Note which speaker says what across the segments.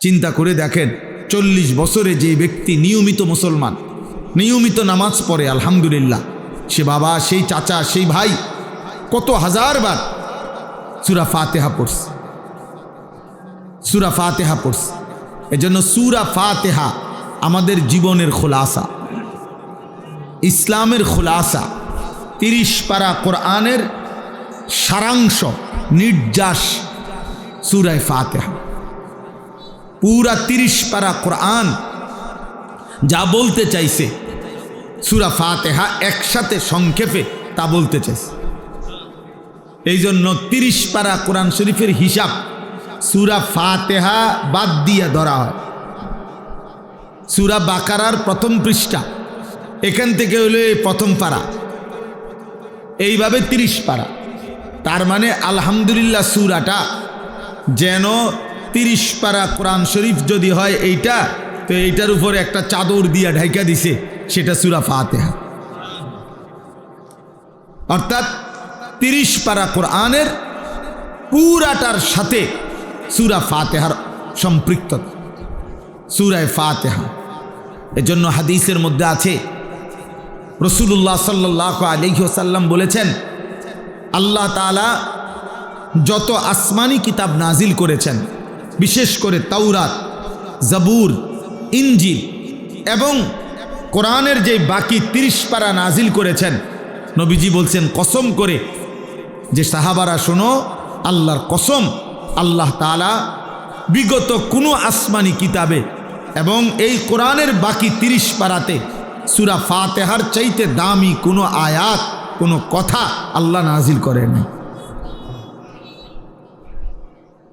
Speaker 1: চিন্তা করে দেখেন 40 বছরে যে ব্যক্তি নিয়মিত মুসলমান, নিয়মিত নামাজ পড়ে, আলহামদুলিল্লাহ, সে বাবা, সেই চাচা, সেই ভাই কত হাজারবার সূরা ফাতিহা পড়ছে, সূরা ফাতিহা পড়ছে। এজন্য সূরা ফাতিহা আমাদের জীবনের খোলাসা, ইসলামের খোলাসা। 30 পারা কোরআনের সারাংশ, নির্যাস সূরা ফাতিহা। পুরা 30 পারা কোরআন যা বলতে চাইছে সূরা ফাতিহা একসাথে সংক্ষেপে তা বলতে চাইছে। এই জন্য 30 পারা কোরআন শরীফের হিসাব সূরা ফাতিহা বাদ দিয়ে ধরা হয়। সূরা বাকারার প্রথম পৃষ্ঠা, এখান থেকে হলো এই প্রথম পারা, এইভাবে 30 পারা। তার মানে আলহামদুলিল্লাহ সূরাটা যেন 30 পারা কোরআন শরীফ যদি হয় এইটা, তো এইটার উপরে একটা চাদর দিয়া ঢাইকা দিছে, সেটা সূরা ফাতিহা। অর্থাৎ 30 পারা কোরআনের পুরাটার সাথে সূরা ফাতিহার সম্পৃক্ততা, সূরা ফাতিহা। এজন্য হাদিসের মধ্যে আছে, রাসূলুল্লাহ সাল্লাল্লাহু আলাইহি ওয়াসাল্লাম বলেছেন, আল্লাহ তাআলা যত আসমানি কিতাব নাজিল করেছেন, বিশেষ করে তাওরাত, জাবুর, ইনজিল এবং কোরআনের যে বাকি 30 পারা নাজিল করেছেন, নবীজি বলছেন কসম করে যে সাহাবারা শোনো, আল্লাহর কসম, আল্লাহ তাআলা বিগত কোনো আসমানি কিতাবে এবং এই কোরআনের বাকি 30 পারাতে সূরা ফাতিহার চাইতে দামি কোনো আয়াত, কোনো কথা আল্লাহ নাজিল করেন।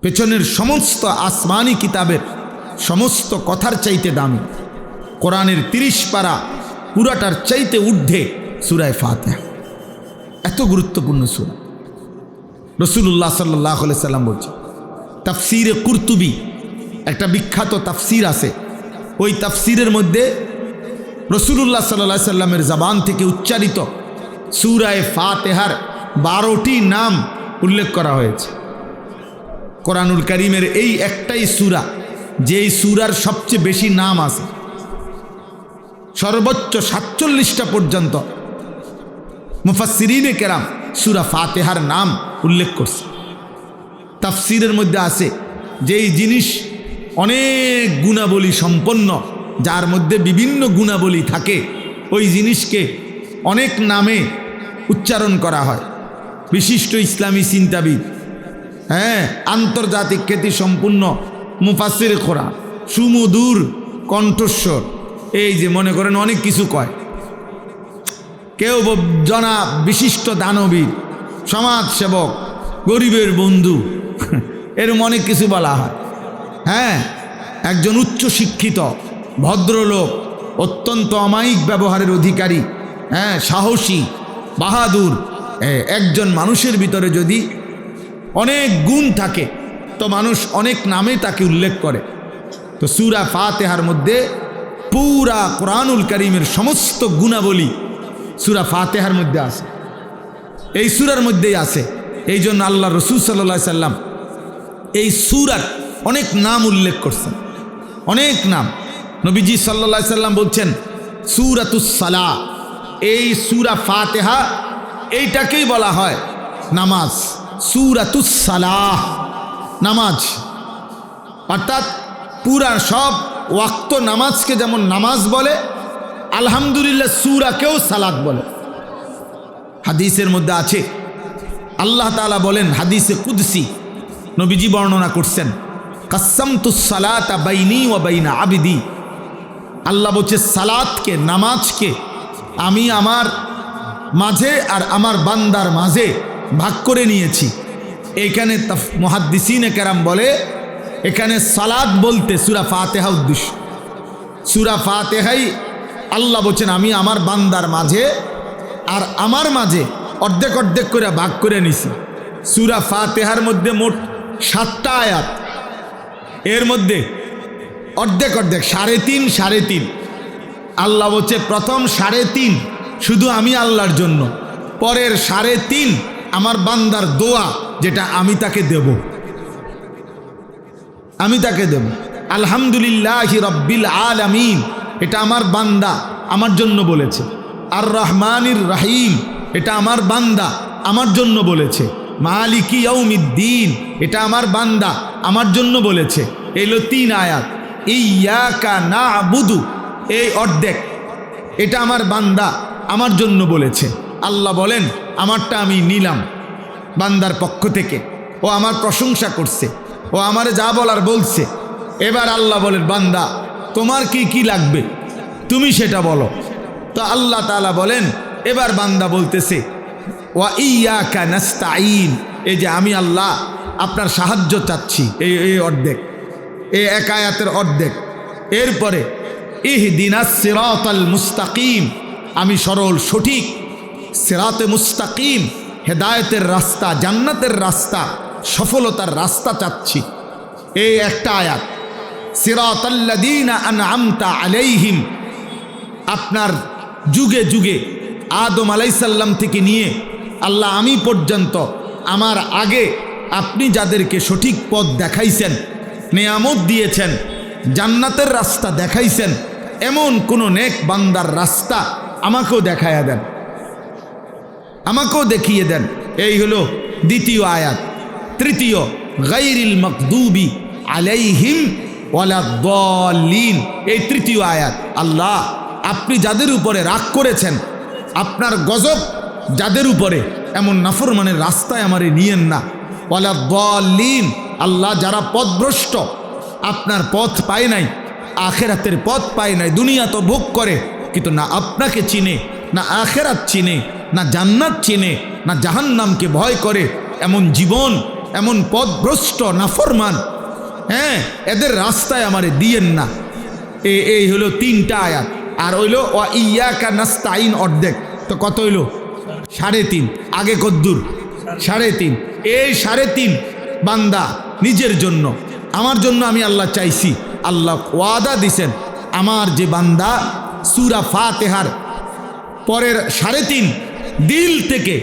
Speaker 1: পেছনের সমস্ত আসমানি কিতাবের সমস্ত কথার চাইতে দামি কোরআনের 30 পারা পুরাটার চাইতে ঊর্ধ্বে সূরা ফাতিহা। এত গুরুত্বপূর্ণ সূরা। রাসূলুল্লাহ সাল্লাল্লাহু আলাইহি সাল্লাম বলছেন, তাফসিরে কুরতুবী একটা বিখ্যাত তাফসির আছে, ওই তাফসিরের মধ্যে রাসূলুল্লাহ সাল্লাল্লাহু আলাইহি সাল্লামের জবান থেকে উচ্চারিত সূরা ফাতিহার 12টি নাম উল্লেখ করা হয়েছে। কোরআনুল কারীমের এই একটাই সূরা, যেই সূরার সবচেয়ে বেশি নাম আছে, সর্বোচ্চ 47টা পর্যন্ত মুফাসসিরিনে কেরাম সূরা ফাতিহার নাম উল্লেখ করছে। তাফসিরের মধ্যে আছে যেই জিনিস অনেক গুণাবলী সম্পন্ন, যার মধ্যে বিভিন্ন গুণাবলী থাকে, ওই জিনিসকে অনেক নামে উচ্চারণ করা হয়। বিশিষ্ট ইসলামী চিন্তাবিদ, আন্তর্জাতিক খ্যাতি সম্পূর্ণ মুফাসসিরে কোরআন, সুমধুর কণ্ঠস্বর, এই যে মনে করেন অনেক কিছু কয়, কেউ জনা বিশিষ্ট দানবীর, সমাজসেবক, গরিবের বন্ধু, এরকম অনেক কিছু বলা হয়। একজন উচ্চ শিক্ষিত ভদ্রলোক, অত্যন্ত অমায়িক ব্যবহারের অধিকারী, সাহসী, বাহাদুর একজন মানুষের ভিতরে যদি অনেক গুণ থাকে, তো মানুষ অনেক নামে তাকে উল্লেখ করে। তো সূরা ফাতিহার মধ্যে পুরা কোরআনুল কারীমের সমস্ত গুণাবলী সূরা ফাতিহার মধ্যে আছে, এই সূরার মধ্যেই আছে। এই জন্য আল্লাহ রাসূল সাল্লাল্লাহু আলাইহি সাল্লাম এই সূরার অনেক নাম উল্লেখ করছেন, অনেক নাম। নবীজি সাল্লাল্লাহু আলাইহি সাল্লাম বলছেন সূরাতুস সালাহ, এই সূরা ফাতিহা এইটাকেই বলা হয় নামাজ। সূরাতুস সালাহ নামাজ, অর্থাৎ পুরা সব ওয়াক্ত নামাজকে যেমন নামাজ বলে, আলহামদুলিল্লাহ সূরাকেও সালাত বলে। হাদিসের মধ্যে আছে, আল্লাহ তাআলা বলেন, হাদিসে কুদসি নবীজি বর্ণনা করছেন, কাসসামতুস সালাতা বাইনি ওয়া বাইনা আবদি। আল্লাহ বলছে সালাতকে, নামাজকে আমি আমার মাঝে আর আমার বান্দার মাঝে ভাগ করে নিয়েছি। এখানে মুহাদ্দিসিনে কেরাম বলে, এখানে সালাত বলতে সূরা ফাতিহা উদ্দেশ্য। সূরা ফাতিহাই আল্লাহ বলছেন আমি আমার বান্দার মাঝে আর আমার মাঝে অর্ধেক অর্ধেক করে ভাগ করে নিছি। সূরা ফাতিহার মধ্যে মোট 7টা আয়াত, এর মধ্যে অর্ধেক অর্ধেক 3.5 3.5। আল্লাহ বলছে প্রথম 3.5 শুধু আমি আল্লাহর জন্য, পরের 3.5 আমার বান্দার দোয়া, যেটা আমি তাকে দেব, আমি তাকে দেব। আলহামদুলিল্লাহি রাব্বিল আলামিন এটা আমার বান্দা আমার জন্য বলেছে। আর রহমানির রহিম এটা আমার বান্দা আমার জন্য বলেছে। মালিকি ইয়াউমিদ্দিন এটা আমার বান্দা আমার জন্য বলেছে। এলো 3 আয়াত। ইয়াকা না'বুদু এই অর্ধেক এটা আমার বান্দা আমার জন্য বলেছে। আল্লাহ বলেন আমারটা আমি নিলাম বান্দার পক্ষ থেকে, ও আমার প্রশংসা করছে, ও আমারে যা বলার বলছে। এবার আল্লাহ বলেন বান্দা তোমার কি কি লাগবে তুমি সেটা বলো। তো আল্লাহ তাআলা বলেন এবার বান্দা বলতেছে ওয়া ইয়াকা নাস্তাঈন এই যে আমি আল্লাহ আপনার সাহায্য চাচ্ছি। এই অর্ধেক এই এক আয়াতের অর্ধেক। এরপরে ইহদিনাস সিরাতাল মুস্তাকিম আমি সরল সঠিক সিরাতে মুস্তাকিম হেদায়েতের রাস্তা, জান্নাতের রাস্তা, সফলতার রাস্তা চাচ্ছি। এই একটা আয়াত। সিরাতাল্লাযীনা আনআমতা আলাইহিম আপনার যুগে যুগে আদম আলাইহিস সালাম থেকে নিয়ে আল্লাহ আমি পর্যন্ত আমার আগে আপনি যাদেরকে সঠিক পথ দেখাইছেন, নেয়ামত দিয়েছেন, জান্নাতের রাস্তা দেখাইছেন, এমন কোনো নেক বান্দার রাস্তা আমাকেও দেখাইয়া দেন, আমাকেও দেখিয়ে দেন। এই হলো দ্বিতীয় আয়াত। তৃতীয় গায়রিল মাগদুবি আলাইহিম ওয়ালাদ-দাল্লিন এই তৃতীয় আয়াত। আল্লাহ আপনি যাদের উপরে রাগ করেছেন, আপনার গজব যাদের উপরে, এমন নাফরমানের রাস্তায় আমারে নিয়েন না। ওয়ালাদ-দাল্লিন আল্লাহ যারা পথভ্রষ্ট, আপনার পথ পায় নাই, আখেরাতের পথ পায় নাই, দুনিয়া তো ভোগ করে কিন্তু না আপনাকে চিনে, না আখেরাত চিনে, না জান্নাত চিনে, না জাহান্নামকে ভয় করে, এমন জীবন, এমন পথভ্রষ্ট নাফরমান, হ্যাঁ এদের রাস্তায় আমারে দিয়েন না। এই হলো 3টা আয়াত। আর হইল ওয়া ইয়াকা নাস্তাঈন অর্ধেক। তো কত হইল? 3.5। আগে কদ্দুর? 3.5। এই 3.5 বান্দা নিজের জন্য, আমার জন্য আমি আল্লাহ চাইছি। আল্লাহ ওয়াদা দিছেন আমার যে বান্দা সূরা ফাতিহার পরের 3.5 দিল থেকে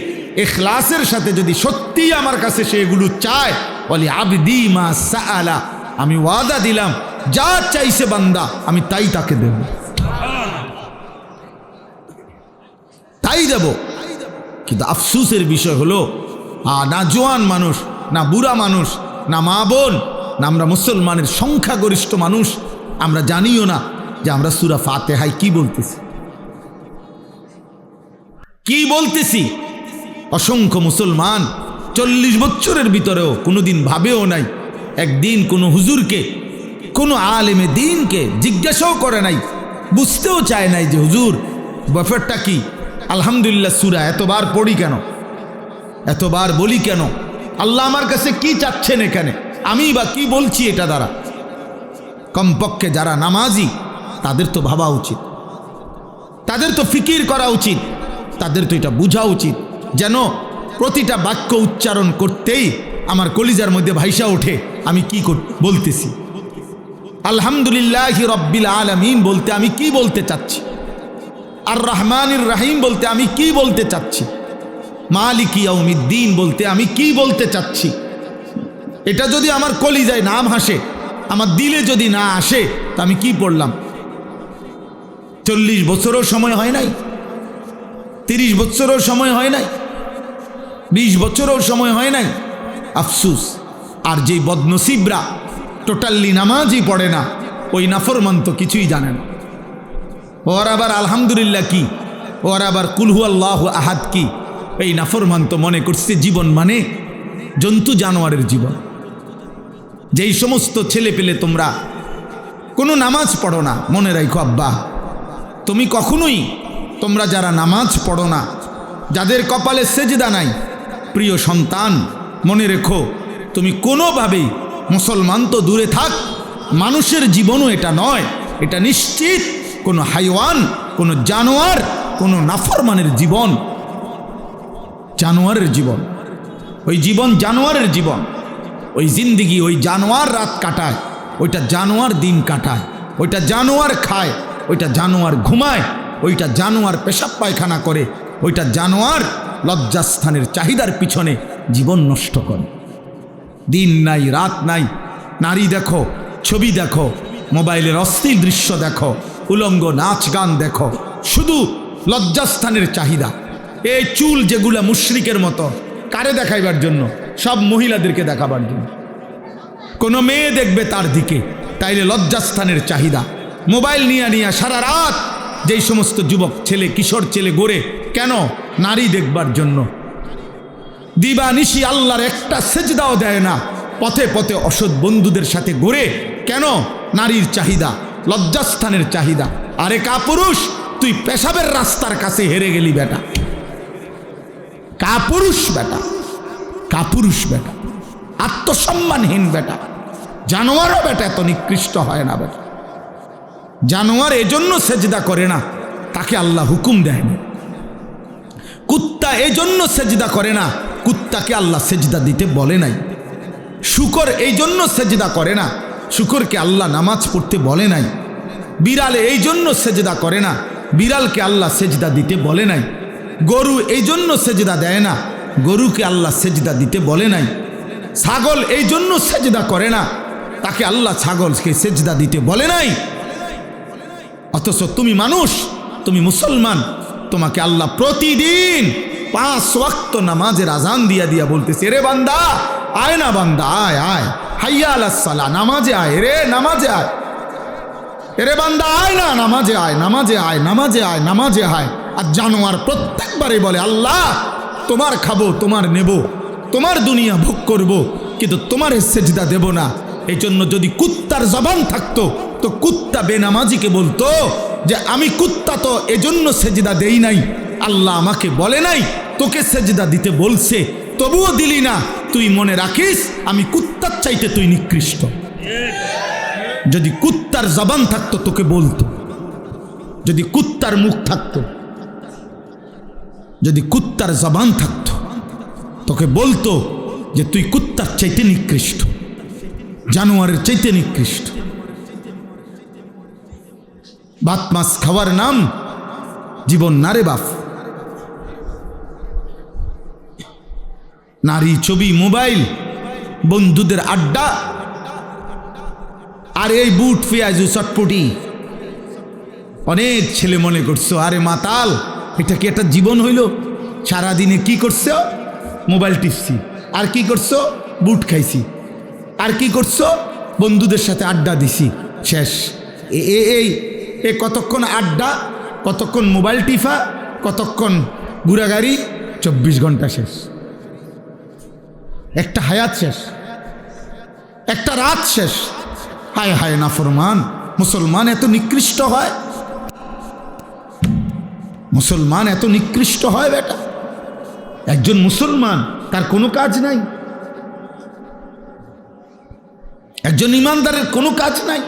Speaker 1: ইখলাসের সাথে যদি সত্যি আমার কাছে সেগুলো চায়, বলি আবদি মা সাআলা আমি ওয়াদা দিলাম যা চাইছে বান্দা আমি তাই তাকে দেব, তাই দেব। কিন্তু আফসোসের বিষয় হলো না জোয়ান মানুষ, না বুড়া মানুষ, না মা বোন, না আমরা মুসলমানের সংখ্যাগরিষ্ঠ মানুষ আমরা জানিও না যে আমরা সূরা ফাতিহায় কি বলতেছি, কি বলতেছি। অসংখ্য মুসলমান 40 বছরের ভিতরেও কোনোদিন ভাবেও নাই, একদিন কোনো হুজুরকে, কোনো আলেমে দ্বীনকে জিজ্ঞাসাও করে নাই, বুঝতেও চায় নাই যে হুজুর ব্যাপারটা কি। আলহামদুলিল্লাহ সূরা এতবার পড়ি কেন, এতবার বলি কেন, আল্লাহ আমার কাছে কি চাচ্ছেন এখানে, আমি বা কি বলছি এটা দ্বারা। কমপক্ষে যারা নামাজি তাদের তো ভাবা উচিত, তাদের তো ফিকির করা উচিত, তাদের তো এটা বোঝা উচিত যেন প্রতিটা বাক্য উচ্চারণ করতেই আমার কলিজার মধ্যে ভাইসা ওঠে আমি কি বলতেছি। আলহামদুলিল্লাহি রাব্বিল আলামিন বলতে আমি কি বলতে চাচ্ছি, আর রহমানির রহিম বলতে আমি কি বলতে চাচ্ছি, মালিকি ইয়াউমিদ্দিন বলতে আমি কি বলতে চাচ্ছি। এটা যদি আমার কলিজায় না হাসে, আমার দিলে যদি না আসে, তা আমি কি পড়লাম? 40 বছরও সময় হয় নাই, 30 বছরও সময় হয় নাই, 20 বছরও সময় হয় নাই। আফসুস। আর যেই বদনসিবরা টোটালি নামাজই পড়ে না, ওই নাফরমান তো কিছুই জানে না। ওর আবার আলহামদুলিল্লাহ কি, ওর আবার কুল হুয়াল্লাহু আহাদ কি। এই নাফরমান তো মনে করছে জীবন মানে জন্তু জানোয়ারের জীবন। যেই সমস্ত ছেলে পেলে তোমরা কোনো নামাজ পড়ো না, মনে রাখো আব্বা, তুমি কখনোই, তোমরা যারা নামাজ পড়ো না, যাদের কপালে সেজদা নাই, প্রিয় সন্তান মনে রেখো তুমি কোনোভাবেই, মুসলমান তো দূরে থাক, মানুষের জীবনও এটা নয়, এটা নিশ্চিত কোনো হাইওয়ান, কোনো জানোয়ার, কোনো নাফরমানের জীবন, জানোয়ারের জীবন। ওই জীবন জানোয়ারের জীবন, ওই জিন্দিগি ওই জানোয়ার রাত কাটায়, ওইটা জানোয়ার দিন কাটায়, ওইটা জানোয়ার খায়, ওইটা জানোয়ার ঘুমায়, ওইটা জানোয়ার পেশাব পায়খানা করে, ওইটা জানোয়ার লজ্জাস্থানের চাহিদার পিছনে জীবন নষ্ট করে। দিন নাই রাত নাই, নারী দেখো ছবি দেখো, মোবাইলের অশ্লীল দৃশ্য দেখো, উলঙ্গ নাচ গান দেখো, শুধু লজ্জাস্থানের চাহিদা। এই চুল যেগুলা মুশরিকের মতো, কারে দেখাইবার জন্য? সব মহিলাদেরকে দেখাবার জন্য। কোনো মেয়ে দেখবে তার দিকে, তাইলে লজ্জাস্থানের চাহিদা। মোবাইল নিয়ে সারা রাত যেই সমস্ত যুবক ছেলে, কিশোর ছেলে গড়ে, কেন? নারী দেখবার জন্য। দিবা নিশি আল্লাহর একটা সেজদাও দেয় না, পথে পথে অসৎ বন্ধুদের সাথে ঘুরে, কেন? নারীর চাহিদা, লজ্জাস্থানের চাহিদা। আরে কাপুরুষ, তুই পেশাবের রাস্তার কাছে হেরে গেলি বেটা। কাপুরুষ বেটা, কাপুরুষ বেটা, আত্মসম্মানহীন বেটা, জানোয়ারও বেটা এত নিকৃষ্ট হয় না বেটা। জানোয়ার এজন্য সেজদা করে না, তাকে আল্লাহ হুকুম দেয়নি। কুত্তা এজন্য সেজদা করে না, কুত্তাকে আল্লাহ সেজদা দিতে বলে নাই। শূকর এই জন্য সেজদা করে না, শূকরকে আল্লাহ নামাজ পড়তে বলে নাই। বিড়াল এই জন্য সেজদা করে না, বিড়ালকে আল্লাহ সেজদা দিতে বলে নাই। গরু এই জন্য সেজদা দেয় না, গরুকে আল্লাহ সেজদা দিতে বলে নাই। ছাগল এই জন্য সেজদা করে না, তাকে আল্লাহ ছাগলকে সেজদা দিতে বলে নাই। অথচ তুমি মানুষ, তুমি মুসলমান, তোমাকে আল্লাহ প্রতিদিন 5 ওয়াক্ত নামাজের আজান দিয়া বলতেছে, রে বান্দা আয় না, বান্দা আয় আয়, হাইয়া আলাস সালাহ, নামাজে আয় রে, নামাজে আয়। এরে বান্দা আয় না, নামাজে আয়, নামাজে আয়, নামাজে আয়, নামাজে আয়। আর জানোয়ার প্রত্যেকবারে বলে, আল্লাহ তোমার খাবো, তোমার নেব, তোমার দুনিয়া ভোগ করব, কিন্তু তোমার সেজদা দেব না। এই জন্য যদি কুত্তার জবান থাকতো তো কুত্তা বেনামাজিকে বলতো যে আমি কুত্তা তো এজন্য সেজদা দেই নাই, আল্লাহ আমাকে বলে নাই, তোকে সেজদা দিতে বলছে, তবুও দিলি না। তুই মনে রাখিস আমি কুত্তার চাইতে তুই নিকৃষ্ট। যদি কুত্তার জবান থাকতো তোকে বলতো, যদি কুত্তার মুখ থাকতো, যদি কুত্তার জবান থাকতো তোকে বলতো যে তুই কুত্তার চাইতে নিকৃষ্ট, জানোয়ারের চাইতে নিকৃষ্ট। ভাত মাছ খাওয়ার নাম জীবন না রে বাপ। নারী, ছবি, মোবাইল, বন্ধুদের আড্ডা, আর এই বুট পেঁয়াজু চটপটি। অনেক ছেলে মনে করছো আরে মাতাল, এটা কি একটা জীবন হইল? সারাদিনে কি করছো? মোবাইল টিপছি। আর কি করছো? বুট খাইছি। আর কি করছো? বন্ধুদের সাথে আড্ডা দিছি, শেষ। এই কতক্ষণ আড্ডা, কতক্ষণ মোবাইল টিফা, কতক্ষণ ঘুরাগাড়ি, 24 ঘন্টা শেষ। একটা হায়াত শেষ, একটা রাত শেষ। হায় হায় নাফরমান, মুসলমান এত নিকৃষ্ট হয়? মুসলমান এত নিকৃষ্ট হয় বেটা? একজন মুসলমান তার কোনো কাজ নাই, একজন ইমানদারের কোনো কাজ নাই।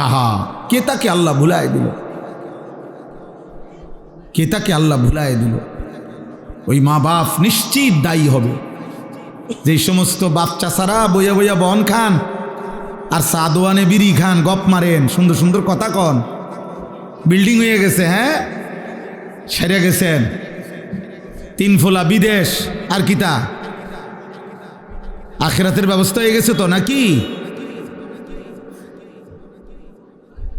Speaker 1: আহা, কে তাকে আল্লাহ ভুলায় দিল? কে তাকে আল্লাহ ভুলায় দিল? ওই মা বাপ নিশ্চিত দায়ী হবে। যে সমস্ত বাপ চাচারা বইয়া বইয়া বন খান আর সাদোয়ানে বিড়ি খান, গপ মারেন, সুন্দর সুন্দর কথা কন, বিল্ডিং হয়ে গেছে, হ্যাঁ সেরে গেছেন, 3 ফোলা বিদেশ, আর কিতা আখিরাতের ব্যবস্থা হয়ে গেছে তো নাকি?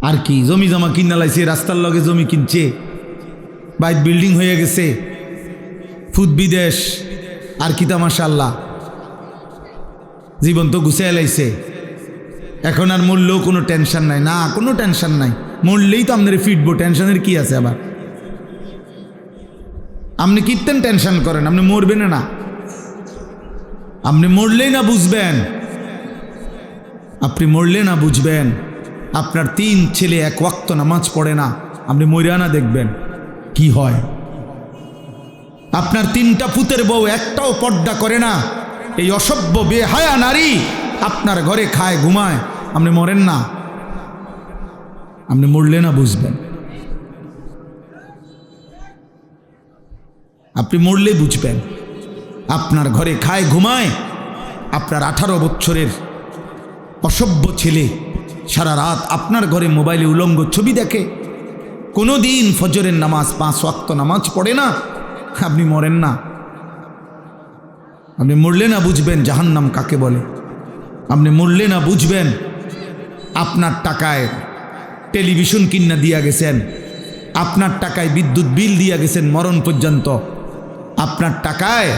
Speaker 1: আর কি জমি জমা কিনা লাইছে, রাস্তার লগে জমি কিনছে, বাইক বিল্ডিং হয়ে গেছে, ফুদ বিদেশ, আর কিতা মাশাআল্লাহ, জীবন তো গুছিয়ে লাইছে। এখন আর মরলেও কোনো টেনশন নাই, না কোনো টেনশন নাই, মরলেই তো আপনার ফিটবো, টেনশনের কি আছে? আবার আপনি কীর্তেন টেনশন করেন, আপনি মরবেন না, আপনি মরলেই না বুঝবেন, আপনি মরলে না বুঝবেন। আপনার 3 ছেলে 1 ওয়াক্ত নামাজ পড়ে না, আপনি মরিয়া না দেখবেন কি হয়। আপনার 3টা পুতের বউ একটাও পর্দা করে না, এই অসভ্য বেহায়া নারী আপনার ঘরে খায় ঘুমায়, আপনি মরেন না, আপনি মরলে না বুঝবেন। আপনি মরলে বুঝবেন। আপনার ঘরে খায় ঘুমায়, আপনার 18 বছরের অসভ্য ছেলে সারা রাত আপনার ঘরে মোবাইলে উলঙ্গ ছবি দেখে, কোনো দিন ফজরের নামাজ 5 ওয়াক্ত নামাজ পড়ে না, আপনি মরেন না। আপনি মরলে না বুঝবেন জাহান্নাম কাকে বলে, আপনি মরলে না বুঝবেন আপনার টাকায় টেলিভিশন কিনা দিয়া গেছেন, আপনার টাকায় বিদ্যুৎ বিল দিয়া গেছেন মরণ পর্যন্ত, আপনার টাকায়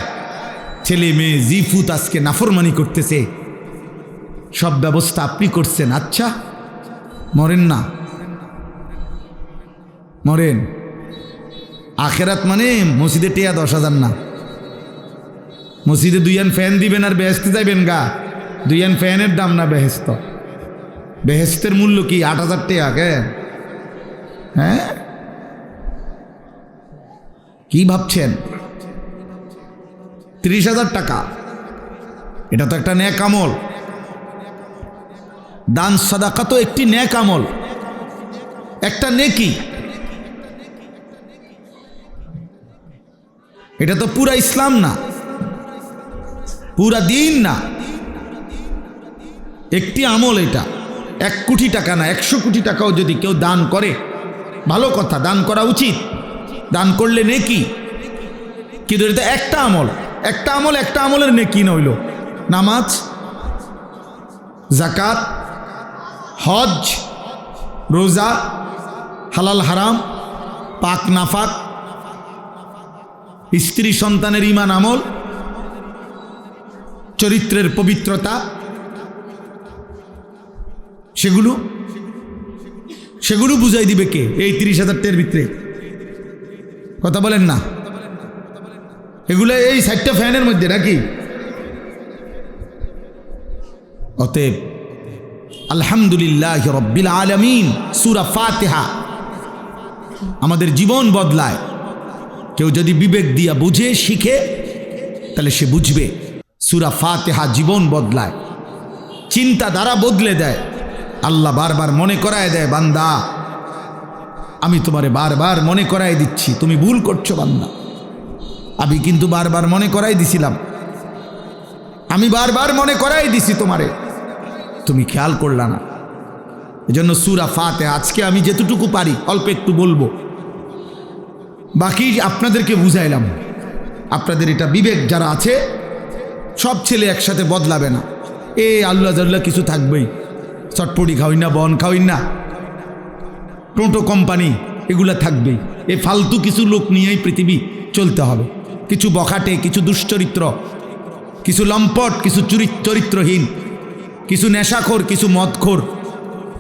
Speaker 1: ছেলে মেয়ে জিফুত আজকে নাফরমানি করতেছে, সব ব্যবস্থা আপনি করছেন। আচ্ছা, মরেন না, মরেন। আখেরাত মানে মসজিদে টেয়া 10,000 না, মসজিদে 2 ফ্যান দিবেন আর বেহেস্তে যাইবেন গা। 2 ফ্যানের দাম না বেহেস্ত, বেহেস্তের মূল্য কি 8,000 টাকা কে? হ্যাঁ, কি ভাবছেন? 30,000 টাকা, এটা তো একটা নেক আমল। দান সাদাকা তো একটি নেক আমল, একটা নেকি। এটা তো পুরা ইসলাম না, পুরা দিন না, একটি আমল। এটা 1 কোটি টাকা না, 100 কোটি টাকাও যদি কেউ দান করে ভালো কথা, দান করা উচিত, দান করলে নেকি। কিন্তু এটা একটা আমল, একটা আমল, একটা আমলের নেকি নইল। নামাজ, যাকাত, হজ, রোজা, হালাল হারাম, পাক নাফাক, স্ত্রী সন্তানের ঈমান আমল, চরিত্রের পবিত্রতা, সেগুলো বুঝাই দিবে কে এই 30,000 টাকার ভিতরে? কথা বলেন না। এগুলো এই 60টা ফ্যানের মধ্যে নাকি? অতএব আলহামদুলিল্লাহ রাব্বিল আলামিন, সূরা ফাতিহা আমাদের জীবন বদলায়। কেউ যদি বিবেক দিয়া বুঝে শিখে তাহলে সে বুঝবে। সূরা ফাতিহা জীবন বদলায়, চিন্তাধারা বদলে দেয়। আল্লাহ বারবার মনে করায় দেয়, বান্দা আমি তোমারে বারবার মনে করাই দিচ্ছি, তুমি ভুল করছো বান্দা। আমি কিন্তু বারবার মনে করাই দিছিলাম, আমি বারবার মনে করাই দিছি তোমারে, তুমি খেয়াল করলা না। এজন্য সূরা ফাতিহা আজকে আমি যেতটুকু পারি অল্প একটু বলবো, বাকি আপনাদেরকে বুঝাইলাম। আপনাদের এটা বিবেক যারা আছে, সব ছেলে একসাথে বদলাবে না। আল্লাহ জাল্লাহ কিছু থাকবেই, চটপটি খাওয়াই না, বন খাওয়াই না, টোটো কোম্পানি এগুলা থাকবেই। ফালতু কিছু লোক নিয়েই পৃথিবী চলতে হবে। কিছু বখাটে, কিছু দুশ্চরিত্র, কিছু লম্পট, কিছু চরিত্রহীন, কিছু নেশাখোর, কিছু মদখোর,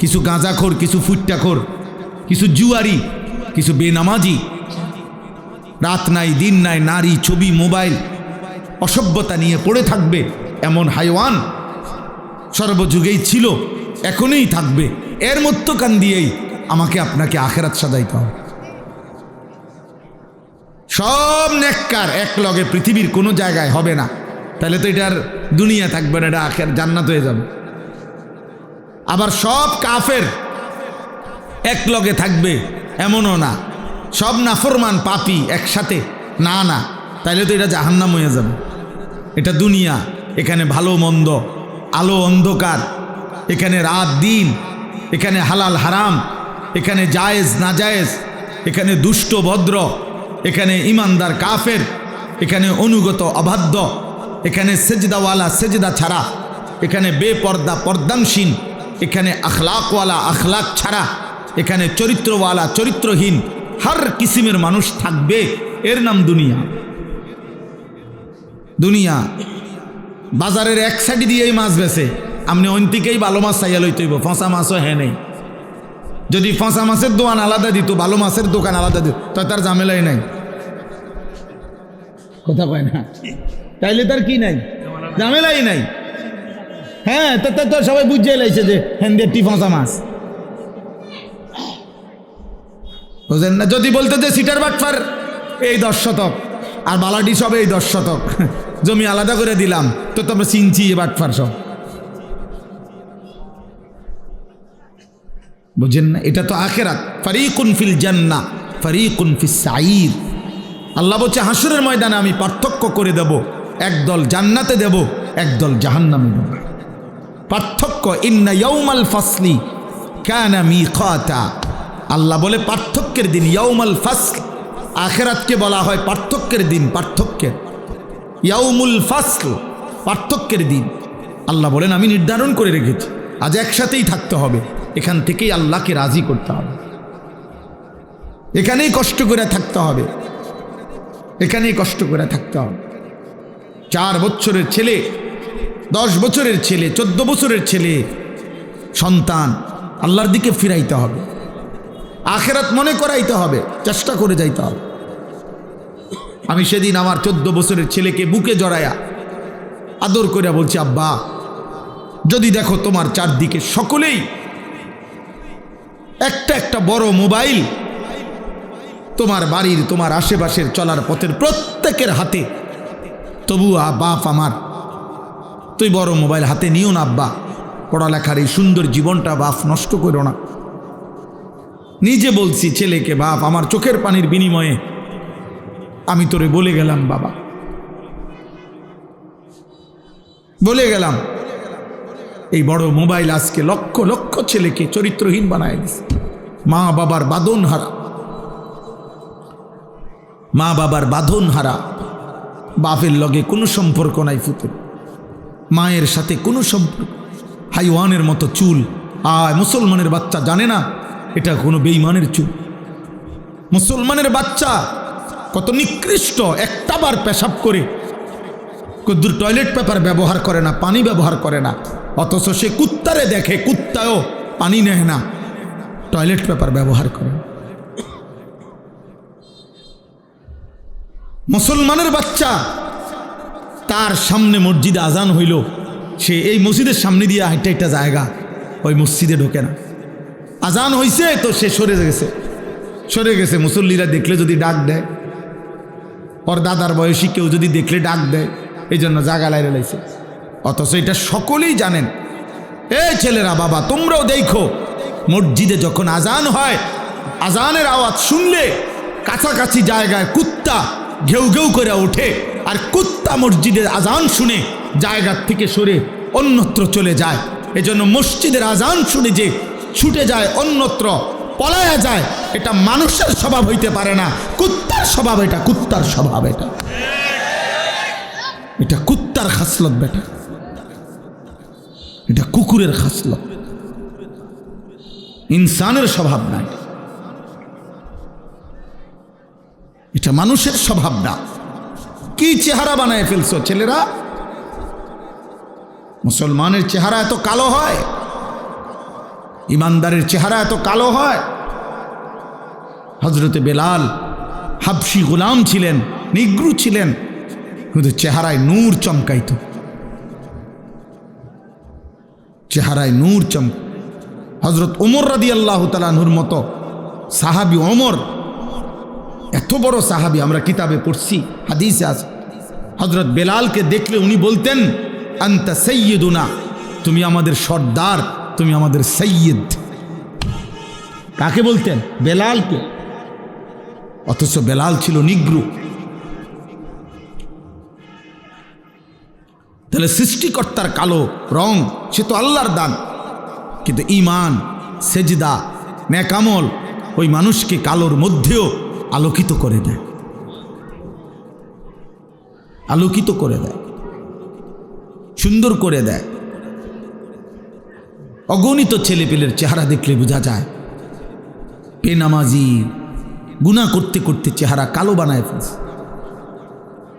Speaker 1: কিছু গাঁজাখোর, কিছু ফুট্টাখোর, কিছু জুয়ারি, কিছু বেনামাজি, রাত নাই দিন নাই, নারী, ছবি, মোবাইল, অসভ্যতা নিয়ে পড়ে থাকবে এমন হাইওয়ান সর্বযুগেই ছিল, এখনই থাকবে। এর মধ্যখান দিয়েই আমাকে আপনাকে আখেরাত সাজাইতে হবে। সব নেককার এক লগে পৃথিবীর কোনো জায়গায় হবে না, তাহলে তো এটার দুনিয়া থাকবে না, এটা আখের জান্নাত হয়ে যাবে। আবার সব কাফের এক লগে থাকবে এমনও না, সব নাফরমান পাপী একসাথে, না না, তাইলে তো এটা জাহান্নাম হয়ে যাবে। এটা দুনিয়া, এখানে ভালো মন্দ, আলো অন্ধকার, এখানে রাত দিন, এখানে হালাল হারাম, এখানে জায়েজ না জায়েজ, এখানে দুষ্ট ভদ্র, এখানে ইমানদার কাফের, এখানে অনুগত অবাধ্য, এখানে সেজদাওয়ালা সেজদা ছাড়া, এখানে বেপর্দা পর্দানসীন, এখানে আখলাকওয়ালা আখলাক ছাড়া, এখানে চরিত্রওয়ালা চরিত্রহীন, হর কিসিমের মানুষ থাকবে। এর নাম দুনিয়া। দুনিয়া বাজারের এক সাইড দিয়েই মাছ বেছে, আপনি অন্তিকেই ভালো মাছ চাইয়া লইতেইব, ফসা মাছও হ্যাঁ নেই। যদি ফসা মাছের দোকান আলাদা দিত, ভালো মাছের দোকান আলাদা দিত, তো তার ঝামেলাই নাই। কথা কয় না, তাইলে তার কি নাই, ঝামেলাই নাই। হ্যাঁ, তো সবাই বুঝিয়ে লাইছে যে হেন্দেরটি ফসা মাছ, বুঝেন না? যদি বলতে যে সিটার বাটফার এই 10 শতক আর বালাডি সব এই 10 শতক জমি আলাদা করে দিলাম, তো তোমরা চিনছি এ বাটফার সব, বুঝেন না? এটা তো আখিরাত। ফারিকুন ফিল জান্নাহ ফারিকুন ফিস সাঈর। আল্লাহ বলছে হাসরের ময়দানে আমি পার্থক্য করে দেব, একদল জান্নাতে দেব, একদল জাহান্নামে দেব। পার্থক্য, ইন্না ইয়াউমাল ফাসলি কানা মিকাতা। আল্লাহ বলে পার্থক্যের দিন, ইয়াউমাল ফাসল। আখিরাতকে বলা হয় পার্থক্যের দিন, পার্থক্যের, ইয়াউমুল ফাসল, পার্থক্যের দিন। আল্লাহ বলেন আমি নির্ধারণ করে রেখেছি। আজ একসাথেই থাকতে হবে, এখান থেকেই আল্লাহকে রাজি করতে হবে, এখানেই কষ্ট করে থাকতে হবে, এখানেই কষ্ট করে থাকতে হবে। 4 বছরের ছেলে, 10 বছরের ছেলে, 14 বছরের ছেলে সন্তান আল্লাহর দিকে ফিরাইতে হবে, আখিরাত মনে করাইতে হবে, চেষ্টা করে যাইতে হবে। আমি সেদিন আমার 14 বছরের ছেলেকে বুকে জড়ায়া আদর করে বলছি, আব্বা যদি দেখো তোমার চারদিকে সকলেই একটা একটা বড় মোবাইল, তোমার বাড়ির তোমার আশেপাশের চলার পথের প্রত্যেকের হাতে, তবু বাপ আমার তুই বড় মোবাইল হাতে নিও না আব্বা, পড়ালেখার এই সুন্দর জীবনটা বাপ নষ্ট করো না। নিজে বলছি ছেলেকে, বাপ আমার চোখের পানির বিনিময়ে আমি তোরে বলে গেলাম বাবা, বলে গেলাম এই বড় মোবাইল আজকে লক্ষ লক্ষ ছেলেকে চরিত্রহীন বানায় দিছে। মা বাবার বাঁধন হারা, মা বাবার বাঁধন হারা, বাপের লগে কোনো সম্পর্ক নাই, ফুতে মায়ের সাথে কোনো সম্পর্ক, হাইওয়ানের মতো চুল। মুসলমানের বাচ্চা জানে না এটা কোনো বেঈমানের চুল। মুসলমানের বাচ্চা কত নিকৃষ্ট, একটাবার পেশাব করে কদ্দুর টয়লেট পেপার ব্যবহার করে না, পানি ব্যবহার করে না, অথচ সে কুত্তারে দেখে, কুত্তাও পানি নেয় না, টয়লেট পেপার ব্যবহার করে। মুসলমানের বাচ্চা তার সামনে মসজিদে আজান হইল, সে এই মসজিদের সামনে দিয়ে হাইটা একটা জায়গা, ওই মসজিদে ঢোকে না। আজান হইছে তো সে সরে গেছে। মুসল্লিরা দেখলে যদি ডাক দেয়, ওর দাদার বয়সী কেউ যদি দেখলে ডাক দেয়, এই জন্য জাগা লাইরে লাইছে। অথচ এটা সকলেই জানেন। এই ছেলেরা, বাবা তোমরাও দেখো, মসজিদে যখন আজান হয়, আজানের আওয়াজ শুনলে কাছাকাছি জায়গায় কুত্তা ঘেউ ঘেউ করে ওঠে, আর কুত্তা মসজিদের আজান শুনে জায়গার থেকে সরে অন্যত্র চলে যায়। এজন্য মসজিদের আজান শুনে যে ছুটে যায়, অন্যত্র পলায়া যায়, এটা মানুষের স্বভাব হইতে পারে না, কুত্তার স্বভাব। এটা কুত্তার স্বভাব, এটা কুত্তার খাসলত বেটা, এটা কুকুরের খাসলত, ইনসানের স্বভাব নাই, এটা মানুষের স্বভাব না। কি চেহারা বানায় ফেলছো ছেলেরা! মুসলমানের চেহারা এত কালো হয়, ইমানদারের চেহারা এত কালো হয়। হযরতে বেলাল হাবশি গোলাম ছিলেন, নিগ্রু ছিলেন, কিন্তু চেহারায় নূর চমকাইত, চেহারায় নূর চমক। হযরত ওমর রাদিয়াল্লাহু তাআলা আনহুর মতো সাহাবী ওমর, এত বড় সাহাবী, আমরা কিতাবে পড়ছি, হাদিসে আছে। হযরত বেলালকে দেখলে উনি বলতেন, আনতা সাইয়্যিদুনা, তুমি আমাদের সর্দার, তুমি আমাদের সৈয়দ। কাকে বলতেন? বেলালকে। অথচ বেলাল ছিল নিগ্রু। তাহলে সৃষ্টিকর্তার কালো রং, সে তো আল্লাহর দান, কিন্তু ঈমান, সেজদা, নেকামল ওই মানুষকে কালোর মধ্যেও আলোকিত করে দেয়, আলোকিত করে দেয়, সুন্দর করে দেয়। অগণিত ছেলেপেলের চেহারা দেখলে বোঝা যায় বেনামাজি গুনাহ করতে করতে চেহারা কালো বানায় ফেলছে।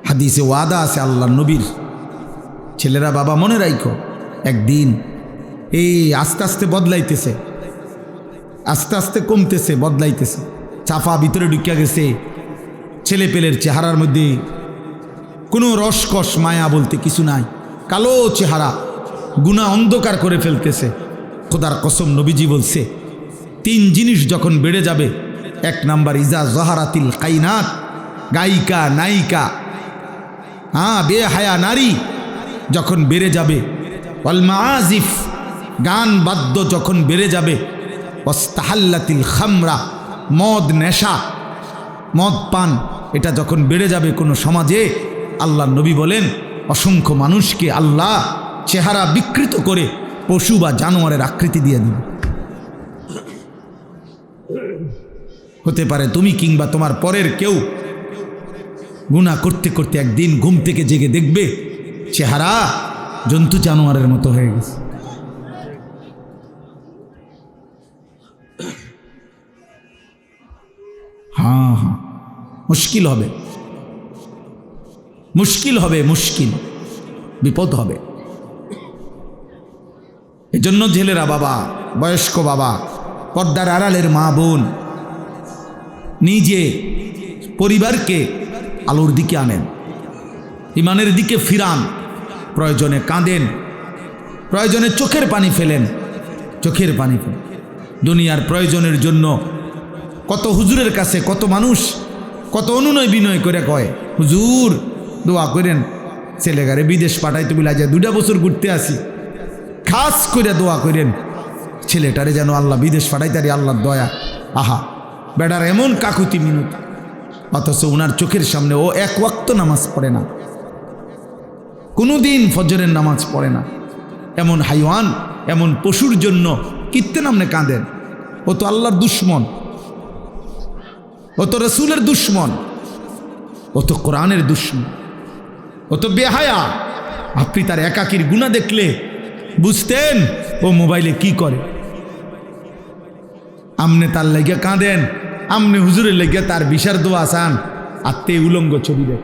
Speaker 1: হাদিসে ওয়াদা আছে আল্লাহ নবীর, ছেলেরা বাবা মনে রাখো, একদিন এই আস্তে আস্তে বদলাইতেছে, আস্তে আস্তে কমতেছে, বদলাইতেছে, চাপা ভিতরে ঢুকিয়া গেছে। ছেলেপেলের চেহারার মধ্যে কোনো রসকস মায়া বলতে কিছু নাই, কালো চেহারা, গুনাহ অন্ধকার করে ফেলতেছে। খোদার কসম, নবীজি বলছে 3 জিনিস যখন বেড়ে যাবে, 1 নাম্বার ইজা জহারাতিল কাইনাত, গায়িকা নায়িকা, বেহায়া নারী যখন বেড়ে যাবে, ওয়াল মাআজিফ, গান বাদ্য যখন বেড়ে যাবে, ওয়াস্তাহাল্লাতিল খামরা, মদ নেশা, মদ পান, এটা যখন বেড়ে যাবে কোনো সমাজে, আল্লাহ নবী বলেন অসংখ্য মানুষকে আল্লাহ চেহারা বিকৃত করে পশু বা জানোয়ারের আকৃতি দিয়ে দিবে। হতে পারে তুমি কিংবা তোমার পরের কেউ গুনাহ করতে করতে একদিন ঘুম থেকে জেগে দেখবে চেহারা জন্তু জানোয়ারের মতো হয়ে গেছে। হ্যাঁ হ্যাঁ, মুশকিল হবে, মুশকিল হবে, মুশকিল, বিপদ হবে। এজন্য ছেলেরা, বাবা, বয়স্ক বাবা, পর্দার আড়ালের মা বোন, নিজে পরিবারকে আলোর দিকে আনেন, ইমানের দিকে ফিরান, প্রয়োজনে কাঁদেন, প্রয়োজনে চোখের পানি ফেলেন, চোখের পানি ফেলেন। দুনিয়ার প্রয়োজনের জন্য কত হুজুরের কাছে কত মানুষ কত অনুনয় বিনয় করে কয়, হুজুর দোয়া করেন ছেলেগারে বিদেশ পাঠাইতে বলে যায় 2 বছর ঘুরতে আসি, খাস করে দোয়া করেন ছেলেটারে যেন আল্লাহ বিদেশ পাঠাইতারি, আল্লাহর দয়া। আহা, বেটার এমন কাকুতি মিনতি, অথচ ওনার চোখের সামনে ও 1 ওয়াক্ত নামাজ পড়ে না, কোনোদিন ফজরের নামাজ পড়ে না। এমন হাইওয়ান, এমন পশুর জন্য কিত্তে নামনে কাঁদেন? ও তো আল্লাহর দুশ্মন, ও তো রসুলের দুশ্মন, ও তো কোরআনের দুশ্মন, ও তো বেহায়া। আপনি তার একাকির গুনাহ দেখলে বুঝতেন ও মোবাইলে কি করে। আমনে তার লেগে কাঁদেন, আমনে হুজুরের লেগে তার বিশার দোয়া চান, আর তে উলঙ্গ ছবি দেখ,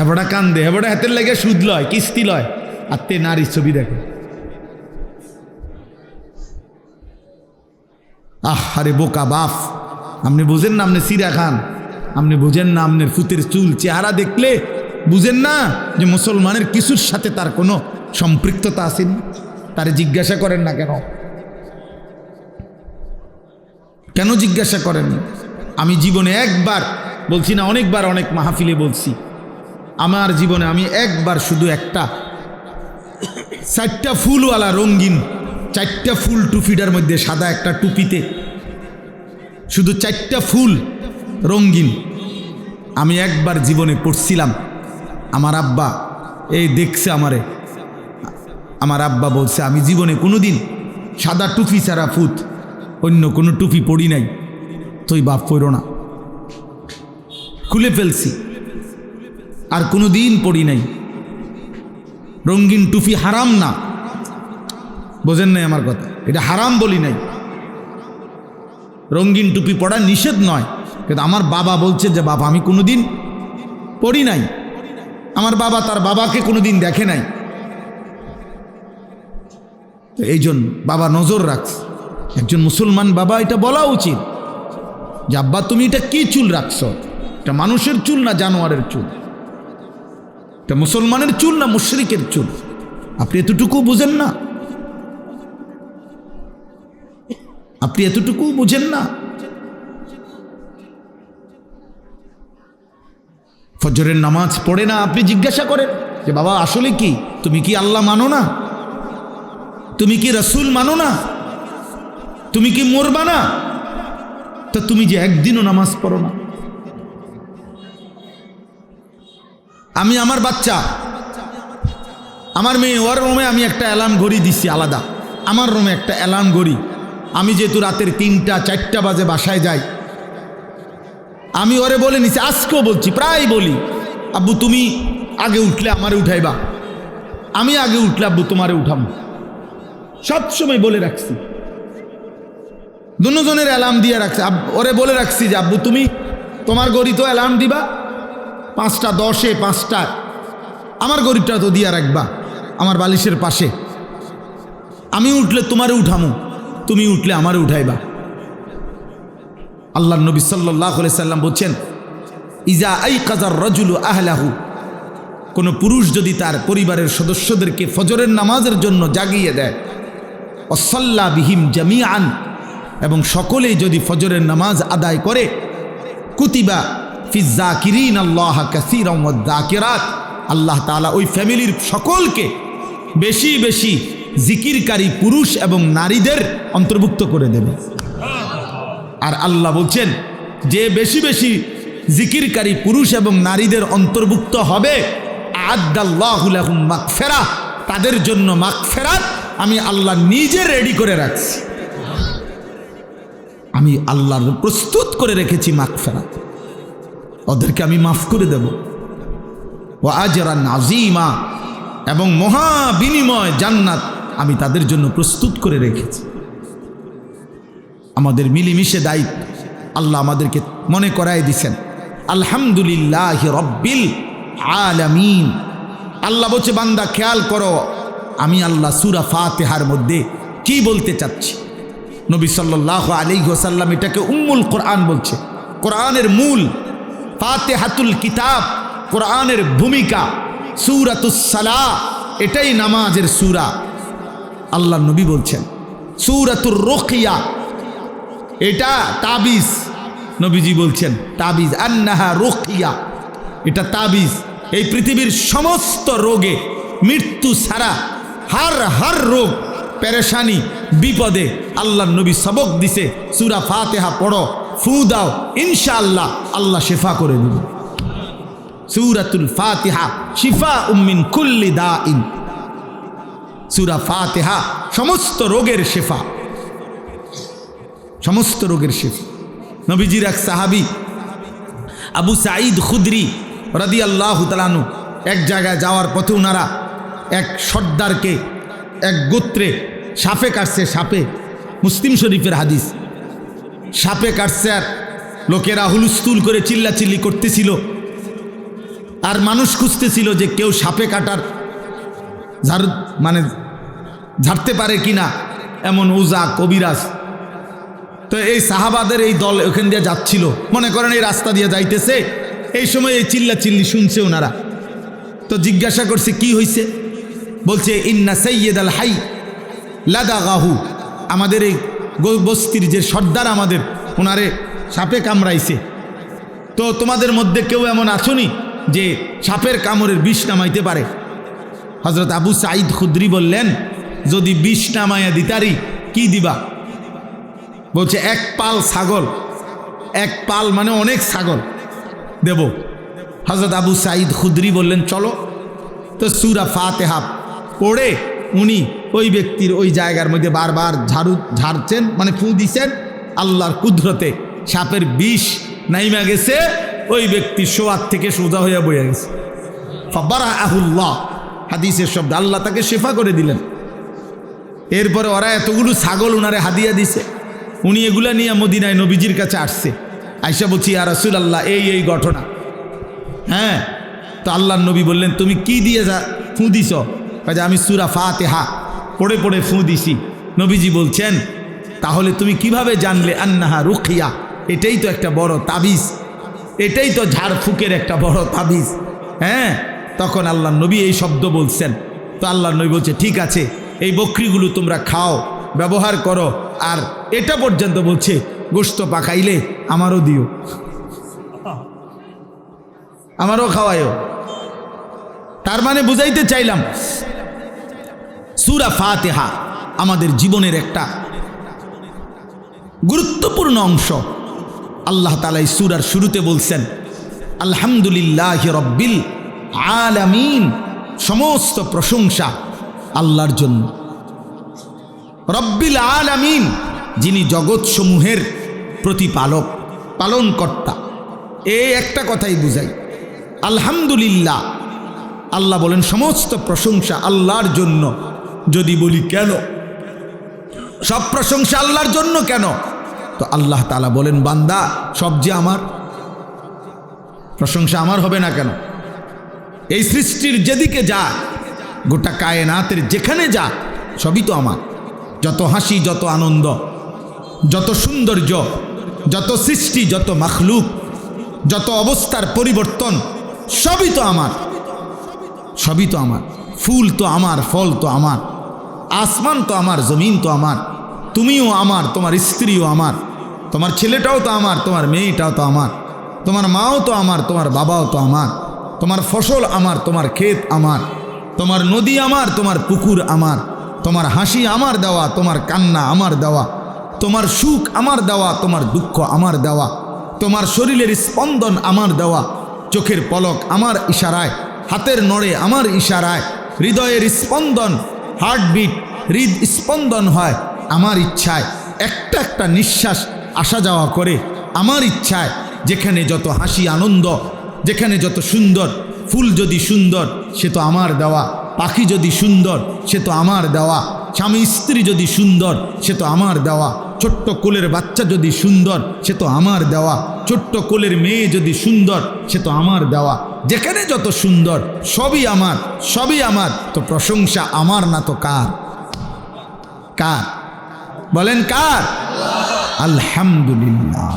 Speaker 1: এবারটা কান্দে, এবারটা হাতের লেগে সুদ লয়, কিস্তি লয়, আর তে নারীর ছবি দেখে। আরে বোকা বাপ, আপনি বুঝেন না আপনি সিরা খান, আপনি বুঝেন না আপনার ফুতের চুল চেহারা দেখলে বুঝেন না যে মুসলমানের কিছুর সাথে তার কোনো সম্পৃক্ততা আসেনি? তারে জিজ্ঞাসা করেন না কেন? কেন জিজ্ঞাসা করেন না? আমি জীবনে একবার বলছি না, অনেকবার অনেক মাহফিলে বলছি, আমার জীবনে আমি একবার শুধু একটা 4টা ফুলওয়ালা রঙিন 4টা ফুল টুপিটার মধ্যে সাদা একটা টুপিতে শুধু 4টা ফুল রঙিন আমি একবার জীবনে পড়ছিলাম। আমার আব্বা এই দেখছে আমারে, আমার আব্বা বলছে আমি জীবনে কোনোদিন সাদা টুপি ছাড়া ফুত অন্য কোনো টুপি পড়ি নাই, তুই বাপ পড়ো না, খুলে ফেলছি, আর কোনো দিন পড়ি নাই। রঙিন টুপি হারাম না, বোঝেন নাই আমার কথা, এটা হারাম বলি নাই, রঙিন টুপি পড়া নিষেধ নয়, কিন্তু আমার বাবা বলছে যে বাবা আমি কোনোদিন পড়ি নাই, আমার বাবা তার বাবাকে কোনোদিন দেখে নাই, তো এই জন্য বাবা নজর রাখছে। একজন মুসলমান বাবা এটা বলা উচিত যে আব্বা তুমি এটা কি চুল রাখছো, এটা মানুষের চুল না জানোয়ারের চুল, এটা মুসলমানের চুল না মুশরিকের চুল, আপনি এতটুকু বুঝেন না? আপনি এতটুকু বুঝেন না? ফজরের নামাজ পড়ে না, আপনি জিজ্ঞাসা করেন যে বাবা আসলে কি, তুমি কি আল্লাহ মানো না? তুমি কি রসুল মানো না? তুমি কি মরবা না? তো তুমি যে একদিনও নামাজ পড়ো না। আমি আমার বাচ্চা, আমার মেয়ে, ওর রুমে আমি একটা অ্যালার্ম ঘড়ি দিছি আলাদা, আমার রুমে একটা অ্যালার্ম ঘড়ি। আমি যেহেতু রাতের 3টা 4টা বাজে বাসায় যাই, আমি ওরে বলে নিছি, আজকেও বলছি, প্রায় বলি, আব্বু তুমি আগে উঠলে আমারে উঠাইবা, আমি আগে উঠলে আব্বু তোমারে উঠাবো, সবসময় বলে রাখছি। দুজনের অ্যালার্ম দিয়ে রাখছি, ওরে বলে রাখছি যে আব্বু তুমি তোমার ঘড়ি তো অ্যালার্ম দিবা 5টা 10-এ 5টায়, আমার ঘড়িটা তো দিয়া রাখবা আমার বালিশের পাশে, আমি উঠলে তোমারে উঠামো, তুমি উঠলে আমারে উঠাইবা। আল্লাহ নবী সাল্লাল্লাহু আলাইহি সাল্লাম বলছেন, ইজা আইকাযার রাজুলু আহলাহু, কোনো পুরুষ যদি তার পরিবারের সদস্যদেরকে ফজরের নামাজের জন্য জাগিয়ে দেয়, ওয়াসাল্লা বিহিম জামিআন, এবং সকলেই যদি ফজরের নামাজ আদায় করে, কুতিবা ফিজ যাকিরিন আল্লাহ কাসীরান ওয়াজ যাকিরাত, আল্লাহ তাআলা ওই ফ্যামিলির সকলকে বেশি বেশি জিকিরকারী পুরুষ এবং নারীদের অন্তর্ভুক্ত করে দেবে। আর আল্লাহ বলছেন যে বেশি বেশি জিকিরকারী পুরুষ এবং নারীদের অন্তর্ভুক্ত হবে, আ'আদ্দাল্লাহু লাহুম মাগফিরাহ, তাদের জন্য মাগফিরাত আমি আল্লাহ নিজে রেডি করে রাখছি, আমি আল্লাহ প্রস্তুত করে রেখেছি মাগফিরাত, ওদেরকে আমি মাফ করে দেব। ওয়া আজরান আযীমা, এবং মহা বিনিময় জান্নাত আমি তাদের জন্য প্রস্তুত করে রেখেছি। আমাদের মিলেমিশে দায়িত্ব। আল্লাহ আমাদেরকে মনে করাই দিছেন আলহামদুলিল্লাহ রব্বিল আলামিন। আল্লাহ বলছে বান্দা খেয়াল করো আমি আল্লাহ সূরা ফাতিহার মধ্যে কি বলতে চাচ্ছি। নবী সাল্লাল্লাহু আলাইহি ওয়াসাল্লাম এটাকে উম্মুল কোরআন বলছে, কোরআনের মূল। ফাতিহাতুল কিতাব কোরআনের ভূমিকা, সূরাতুস সালাহ এটাই নামাজের সূরা। আল্লাহ নবী বলছেন সূরাতুর রুকিয়া এটা তাবিজ, নবীজি বলছেন তাবিজ, আন্নাহা রুকিয়া এটা তাবিজ। এই পৃথিবীর সমস্ত রোগে মৃত্যু ছাড়া হার রোগ পেরেশানি বিপদে আল্লাহ নবী সবক দিছে সূরা ফাতিহা পড়ো, ফু দাও, ইনশাআল্লাহ আল্লাহ শিফা করে দিবে। সূরাতুল ফাতিহা শিফাউম মিন কুল্লি দাইন। সূরা ফাতিহা সমস্ত রোগের শিফা, সমস্ত রোগের শিফা। নবীজির এক সাহাবী আবু সাঈদ খুদরি রাদিয়াল্লাহু তাআলা আনহু এক জায়গায় যাওয়ার পথে ওনারা এক সর্দারকে এক গোত্রে সাপে কাটছে, সাপে, মুসলিম শরীফের হাদিস। সাপে কাটছে আর লোকেরা হুলস্থুল করে চিল্লাচিল্লি করতেছিল আর মানুষ খুঁজতেছিল যে কেউ সাপে কাটার ঝাড়তে পারে কিনা, এমন ওজা কবিরাজ। তো এই সাহাবাদের এই দল ওখান দিয়ে যাচ্ছিল, মনে করেন এই রাস্তা দিয়ে যাইতেছে, এই সময় এই চিল্লাচিল্লি শুনছে ওনারা। তো জিজ্ঞাসা করছে কি হয়েছে, বলছে ইন্না সাইয়্যিদ আল হাই লাদাগাহু, আমাদের এই বস্তির যে সর্দার আমাদের, ওনারে সাপে কামড়াইছে। তো তোমাদের মধ্যে কেউ এমন আছোনি যে সাপের কামড়ের বিষ নামাইতে পারে? হযরত আবু সাঈদ খুদরি বললেন যদি বিষ নামাইয়া দিতারি কি দিবা? বলছে এক পাল ছাগল, এক পাল মানে অনেক ছাগল দেব। হযরত আবু সাঈদ খুদরি বললেন চলো। তো সূরা ফাতিহা পড়ে উনি ওই ব্যক্তির ওই জায়গার মধ্যে বারবার ঝাড়ছেন, মানে ফু দিছেন। আল্লাহর কুদরতে সাপের বিষ নাইমা গেছে, ওই ব্যক্তি শোয়ার থেকে সোজা হইয়া বইয়া গেছে। ফাবারাহুল্লাহ, হাদিসের শব্দ, আল্লাহ তাকে শিফা করে দিলেন। এরপরে ওরা এতগুলো ছাগল উনারে হাদিয়া দিছে, উনি এগুলা নিয়ে মদিনায় নবীজির কাছে আসছে। আয়েশা বলছি ইয়া রাসূলুল্লাহ এই ঘটনা। হ্যাঁ, তো আল্লাহর নবী বললেন তুমি কি দিয়ে ফু দিছ? কাজে আমি সূরা ফাতিহা পড়ে পড়ে ফু দিছি। নবীজি বলছেন তাহলে তুমি কিভাবে জানলে আন্নাহা রুকিয়া? এটাই তো একটা বড় তাবিজ, এটাই তো ঝাড়ফুকের একটা বড় তাবিজ। হ্যাঁ, তখন আল্লাহর নবী এই শব্দ বলছেন। তো আল্লাহর নবী বলছে ঠিক আছে, এই বকরিগুলো তোমরা খাও, ব্যবহার করো, আর এটা পর্যন্ত বলছে গোশত পাকাইলে আমারও দিও, আমারও খাওয়ায়ও। তার মানে বুঝাইতে চাইলাম সূরা ফাতিহা আমাদের জীবনের একটা গুরুত্বপূর্ণ অংশ। আল্লাহ তাআলা এই সূরার শুরুতে বলছেন আলহামদুলিল্লাহি রব্বিল আলামিন, সমস্ত প্রশংসা আল্লাহর জন্য। রব্বিল আলামিন, যিনি জগৎসমূহের প্রতিপালক, পালনকর্তা। এই একটা কথাই বুঝাই আলহামদুলিল্লাহ। আল্লাহ বলেন সমস্ত প্রশংসা আল্লাহর জন্য। যদি বলি কেন সব প্রশংসা আল্লাহর জন্য কেন, তো আল্লাহ তাআলা বলেন বান্দা সব যে আমার, প্রশংসা আমার হবে না কেন? এই সৃষ্টির যেদিকে যা, গোটা কায়নাতের যেখানে যা, সবই তো আমার। যত হাসি, যত আনন্দ, যত সৌন্দর্য, যত সৃষ্টি, যত মাখলুক, যত অবস্থার পরিবর্তন, সবই তো আমার, সবই তো আমার। ফুল তো আমার, ফল তো আমার, আসমান তো আমার, জমিন তো আমার, তুমিও আমার, তোমার স্ত্রীও আমার, তোমার ছেলেটাও তো আমার, তোমার মেয়েটাও তো আমার, তোমার মাও তো আমার, তোমার বাবাও তো আমার, তোমার ফসল আমার, তোমার ক্ষেত আমার, তোমার নদী আমার, তোমার পুকুর আমার, তোমার হাসি আমার দেওয়া, তোমার কান্না আমার দেওয়া, তোমার সুখ আমার দেওয়া, তোমার দুঃখ আমার দেওয়া, তোমার শরীরের স্পন্দন আমার দেওয়া, চোখের পলক আমার ইশারায়, হাতের নড়ে আমার ইশারায়, হৃদয়ের স্পন্দন, হার্টবিট, হৃদস্পন্দন হয় আমার ইচ্ছায়, একটা একটা নিঃশ্বাস আসা যাওয়া করে আমার ইচ্ছায়। যেখানে যত হাসি আনন্দ, যেখানে যত সুন্দর, ফুল যদি সুন্দর সে তো আমার দেওয়া, পাখি যদি সুন্দর সে তো আমার দেওয়া, স্বামী স্ত্রী যদি সুন্দর সে তো আমার দেওয়া, ছোট্ট কোলের বাচ্চা যদি সুন্দর সে তো আমার দেওয়া, ছোট্ট কোলের মেয়ে যদি সুন্দর সে তো আমার দেওয়া, যেখানে যত সুন্দর সবই আমার, সবই আমার, তো প্রশংসা আমার না তো কার? কার বলেন? কার? আলহামদুলিল্লাহ,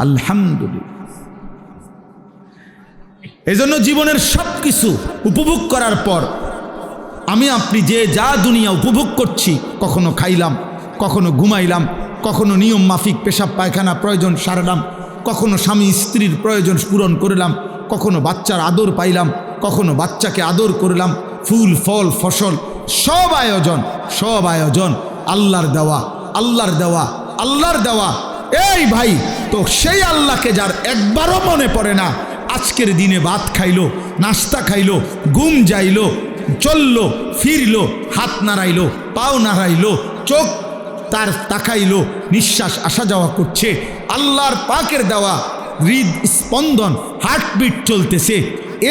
Speaker 1: আলহামদুলিল্লাহ। এজন্য জীবনের সব কিছু উপভোগ করার পর আমি আপনি যে যা দুনিয়া উপভোগ করছি, কখনো খাইলাম, কখনো ঘুমাইলাম, কখনো নিয়ম মাফিক পেশাব পায়খানা প্রয়োজন সারলাম, কখনো স্বামী স্ত্রীর প্রয়োজন পূরণ করলাম, কখনো বাচ্চার আদর পাইলাম, কখনো বাচ্চাকে আদর করলাম, ফুল ফল ফসল সব আয়োজন, সব আয়োজন আল্লাহর দেওয়া, আল্লাহর দেওয়া, আল্লাহর দেওয়া। এই ভাই, তো সেই আল্লাহকে যার একবারও মনে পড়ে না, আজকের দিনে ভাত খাইলো, নাস্তা খাইলো, ঘুম যাইলো, চললো, ফিরলো, হাত নাড়াইলো, পাও নাড়াইলো, চোখ তার তাকাইলো, নিঃশ্বাস আসা যাওয়া করছে, আল্লাহর পাকের দেওয়া হৃদ স্পন্দন, হার্টবিট চলতেছে,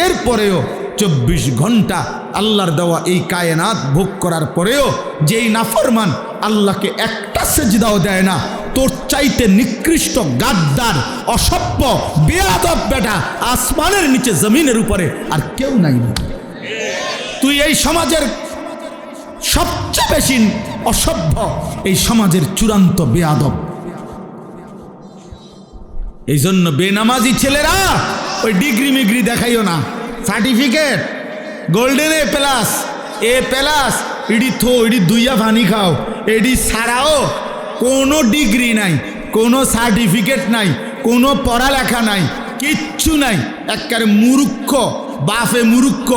Speaker 1: এরপরেও 24 ঘন্টা আল্লাহর দেওয়া এই কায়নাত ভোগ করার পরেও যেই নাফরমান আল্লাহকে একটা সেজদাও দেয় না, তোর চাইতে নিকৃষ্ট, গাদ্দার, অসভ্য, বেয়াদব বেটা আসমানের নিচে জমিনের উপরে আর কেউ নাই। তুই এই সমাজের সবচেয়ে বেশি অসভ্য, এই সমাজের চূড়ান্ত বেয়াদব। এই জন্য বেনামাজি ছেলেরা ওই ডিগ্রি মিগ্রি দেখাইও না, certificate golden A plus, A plus, ইডি থো, ইডি দুইয়া ভানি খাও, এডি ছাড়াও কোনো ডিগ্রি নাই, কোনো সার্টিফিকেট নাই, কোনো পড়ালেখা নাই, কিচ্ছু নাই। একবারে মূর্খ, বাপে মূর্খ,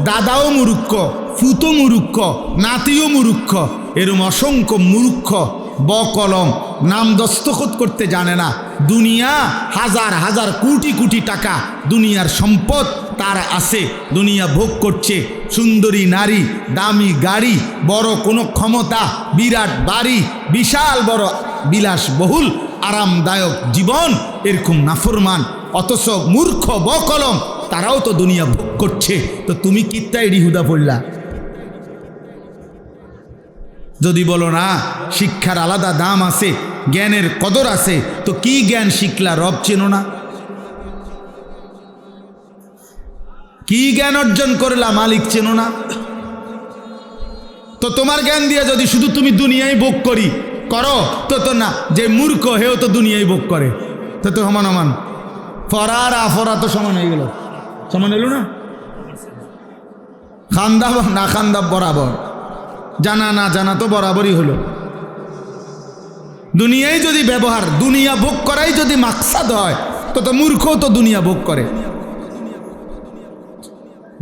Speaker 1: দাদাও মূর্খ, ফুতো মূর্খ, নাতিও মূর্খ, এরম অসংখ্য মূর্খ বকলম, নাম দস্তখত করতে জানে না। দুনিয়া হাজার হাজার কোটি কোটি টাকা দুনিয়ার সম্পদ তার আছে, দুনিয়া ভোগ করছে, সুন্দরী নারী, দামি গাড়ি, বড় কোনো ক্ষমতা, বিরাট বাড়ি, বিশাল বড় বিলাসবহুল আরামদায়ক জীবন, এরকম নাফরমান অথচ মূর্খ বকলম তারাও তো দুনিয়া ভোগ করছে। তো তুমি কিত্তায় রিহুদা পড়লা? যদি বলো না শিক্ষার আলাদা দাম আছে, জ্ঞানের কদর আছে, তো কি জ্ঞান শিখলা? রব চেনো না? কি জ্ঞান অর্জন করলা? মালিক চেনো না? তো তোমার জ্ঞান দিয়ে যদি শুধু তুমি দুনিয়ায় ভোগ করি করো, তো তো না, যে মূর্খ হেও তো দুনিয়ায় ভোগ করে, তো তো সমান সমান, ফরা আর আফরা তো সমান হয়ে গেল, সমান এলো না? খান্দা না খান্দা বরাবর, জানা না জানা তো বরাবরই হলো। দুনিয়ায় যদি ব্যবহার, দুনিয়া ভোগ করাই যদি মাকসাদ হয়, তো তো মূর্খও তো দুনিয়া ভোগ করে,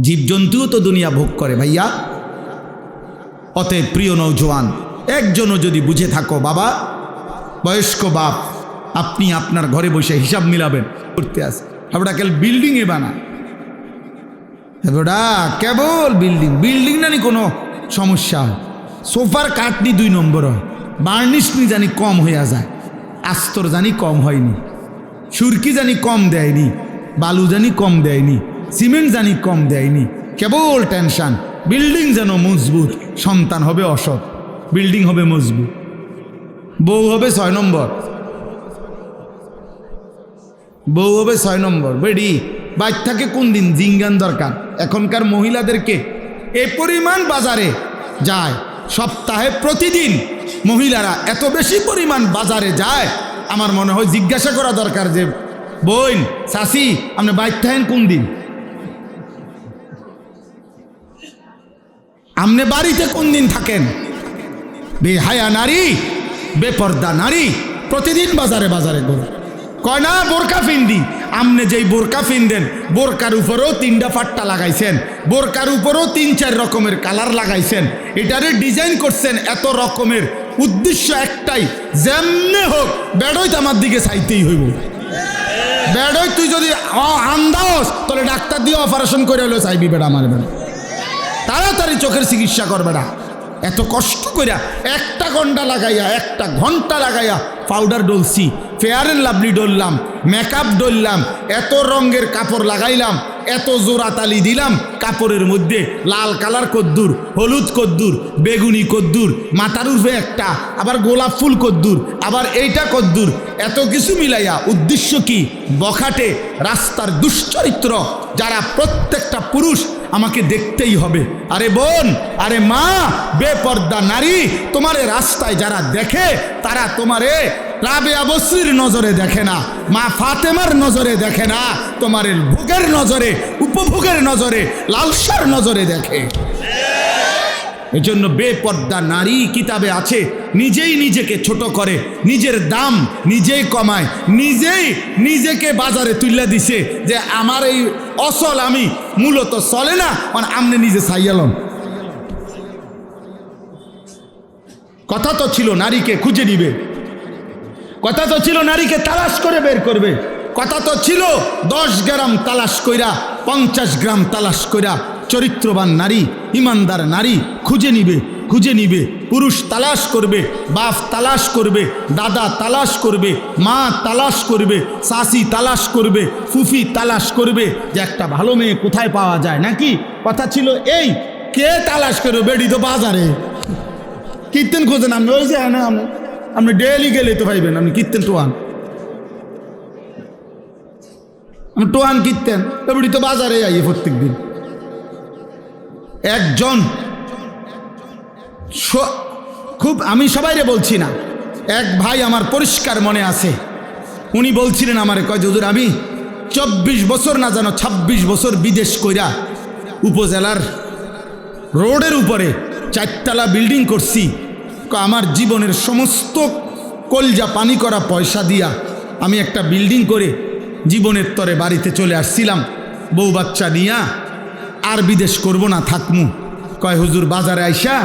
Speaker 1: জীবজন্তুও তো দুনিয়া ভোগ করে ভাইয়া। অতএব প্রিয় নওজোয়ান, একজনও যদি বুঝে থাকো, বাবা বয়স্ক বাপ, আপনি আপনার ঘরে বসে হিসাব মিলাবেন করতে আসে, ওটা কেবল বিল্ডিংয়ে বানা, ওটা কেবল বিল্ডিং, বিল্ডিং নানি কোনো সমস্যা হয়, সোফার কাঠনি 2 নম্বর হয়, বার্নিশ নি জানি কম হইয়া যায়, আস্তর জানি কম হয়নি, সুরকি জানি কম দেয়নি, বালু জানি কম দেয়নি, সিমেন্ট জানি কম দেয়নি, কেবল টেনশন। বিল্ডিং যেন মজবুত, সন্তান হবে অসৎ, বিল্ডিং হবে মজবুত, বউ হবে 6 নম্বর, বউ হবে 6 নম্বর। বেডি বাইর থাকে কোন দিন জিঙ্গান দরকার। এখনকার মহিলাদেরকে এ পরিমাণ বাজারে যায়, সপ্তাহে প্রতিদিন মহিলারা এত বেশি পরিমাণ বাজারে যায়, আমার মনে হয় জিজ্ঞাসা করা দরকার যে বোন চাচি আপনি বাইর থাকেন কোন দিন, আপনি বাড়িতে কোন দিন থাকেন? বেহায়া নারী, বেপর্দা নারী প্রতিদিন বাজারে বাজারে ঘুরে, কয় না বোরকা ফিন্দি। আপনি যেই বোরকা ফিনদেন, বোরকার উপরেও 3টা ফাট্টা লাগাইছেন, বোরকার উপরেও 3-4 রকমের কালার লাগাইছেন, এটারে ডিজাইন করছেন এত রকমের, উদ্দেশ্য একটাই, যেমনে হোক বেড়ই তো আমার দিকে চাইতেই হইব। বেড়ই তুই যদি আন্দাস তাহলে ডাক্তার দিয়ে অপারেশন করে হলেও চাইবি বেড়া, আমার বেড়া তাড়াতাড়ি চোখের চিকিৎসা করবে না। এত কষ্ট কইরা 1 ঘন্টা লাগাইয়া, 1 ঘন্টা লাগাইয়া পাউডার ডলছি, ফেয়ার অ্যান্ড লাভলি ডললাম, মেকআপ ডললাম, এত রঙের কাপড় লাগাইলাম, এত জোড়া তালি দিলাম কাপড়ের মধ্যে, লাল কালার কদ্দুর, হলুদ কদ্দুর, বেগুনি কদ্দুর, মাথার উপরে একটা, আবার গোলাপ ফুল কদ্দুর, আবার এইটা কদ্দুর, এত কিছু মিলাইয়া উদ্দেশ্য কি? বখাটে রাস্তার দুশ্চরিত্র যারা প্রত্যেকটা পুরুষ আমাকে দেখতেই হবে। আরে বোন, আরে মা, বেপর্দা নারী, তোমারে রাস্তায় যারা দেখে তারা তোমারে রাবেয়া বসরির নজরে দেখে না, মা ফাতেমার নজরে দেখে না, তোমার ভোগের নজরে, উপভোগের নজরে, লালসার নজরে দেখে। এই জন্য বেপর্দা নারী কিতাবে আছে, নিজেই নিজেকে ছোট করে, নিজের দাম নিজেই কমায়, নিজেই নিজেকে বাজারে তুলে দিছে যে আমার এই অসল আমি মূলত চলে না, মানে আমনে নিজে সাইয়ালন। কথা তো ছিল নারীকে খুঁজে নিবে, কথা তো ছিল নারীকে তালাশ করে বের করবে, কথা তো ছিল 10 গ্রাম তালাশ কইরা 50 গ্রাম তালাশ কইরা চরিত্রবান নারী, ইমানদার নারী খুঁজে নিবে, খুঁজে নিবে। পুরুষ তালাশ করবে, বাপ তালাশ করবে, দাদা তালাশ করবে, মা তালাশ করবে, শাশি তালাশ করবে, ফুফি তালাশ করবে যে একটা ভালো মেয়ে কোথায় পাওয়া যায় নাকি। কথা ছিল এই, কে তালাশ করবে? বেডি তো বাজারে কীর্তন খোঁজেন আপনি, ওই যে না আপনি ডেলি গেলে তো পাইবেন, আপনি কীর্তন টোয়ান, আমি টোয়ান কীর্তন বেডি তো বাজারে আইয়ে প্রত্যেক দিন। একজন খুব, আমি সবাইরে বলছি না, এক ভাই আমার পরিষ্কার মনে আছে, উনি বলছিলেন আমারে, কয় হুজুর আমি 24 বছর না জানো 26 বছর বিদেশ কইরা উপজেলার রোডের উপরে 4 তলা বিল্ডিং করছি, আমার জীবনের সমস্ত কলজা পানি করা পয়সা দিয়া আমি একটা বিল্ডিং করে জীবনের তরে বাড়িতে চলে আসছিলাম, বউ বাচ্চা নিয়া, আর বিদেশ করব না, থাকমু। কয় হুজুর বাজারে আইসা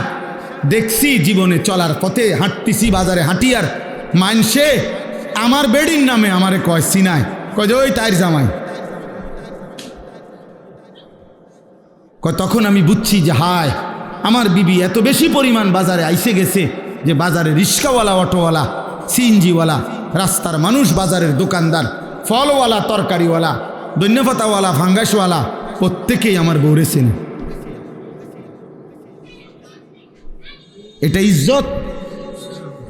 Speaker 1: দেখছি জীবনে চলার পথে হাঁটতেছি, বাজারে হাঁটিয়ার মানসে আমার বেডির নামে আমারে কয় সিনায়, কয় যে ওই তাইর জামাই। কয় তখন আমি বুঝছি যে হায়, আমার বিবি এত বেশি পরিমাণ বাজারে আইসে গেছে যে বাজারে রিক্সাওয়ালা, অটোওয়ালা, সিএনজিওয়ালা, রাস্তার মানুষ, বাজারের দোকানদার, ফলওয়ালা, তরকারিওয়ালা, ধন্যপাতাওয়ালা, ফাঙ্গাসওয়ালা, প্রত্যেকেই আমার বউরে চেনে। এটা ইজ্জত?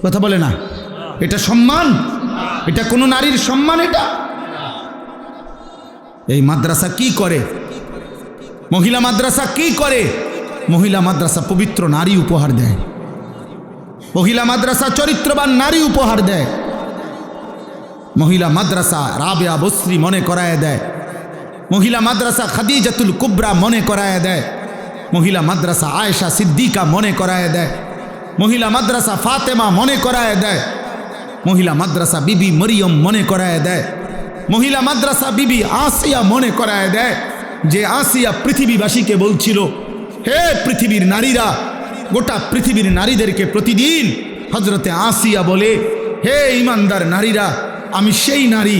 Speaker 1: কথা বলে না, এটা সম্মান? এটা কোনো নারীর সম্মান? এটা এই মাদ্রাসা কি করে? মহিলা মাদ্রাসা কি করে? মহিলা মাদ্রাসা পবিত্র নারী উপহার দেয়, মহিলা মাদ্রাসা চরিত্রবান নারী উপহার দেয়, মহিলা মাদ্রাসা রাবেয়া বসরি মনে করায় দেয়, মহিলা মাদ্রাসা খাদিজাতুল কুবরা মনে করায় দেয়, মহিলা মাদ্রাসা আয়েশা সিদ্দিকা মনে করায় দেয়, মহিলা মাদ্রাসা ফাতেমা মনে করায় দেয়, মহিলা মাদ্রাসা বিবি মরিয়ম মনে করায় দেয়, মহিলা মাদ্রাসা বিবি আসিয়া মনে করায় দেয়, যে আসিয়া পৃথিবীবাসীকে বলছিল হে পৃথিবীর নারীরা, গোটা পৃথিবীর নারীদেরকে প্রতিদিন হজরতে আসিয়া বলে, হে ইমানদার নারীরা, আমি সেই নারী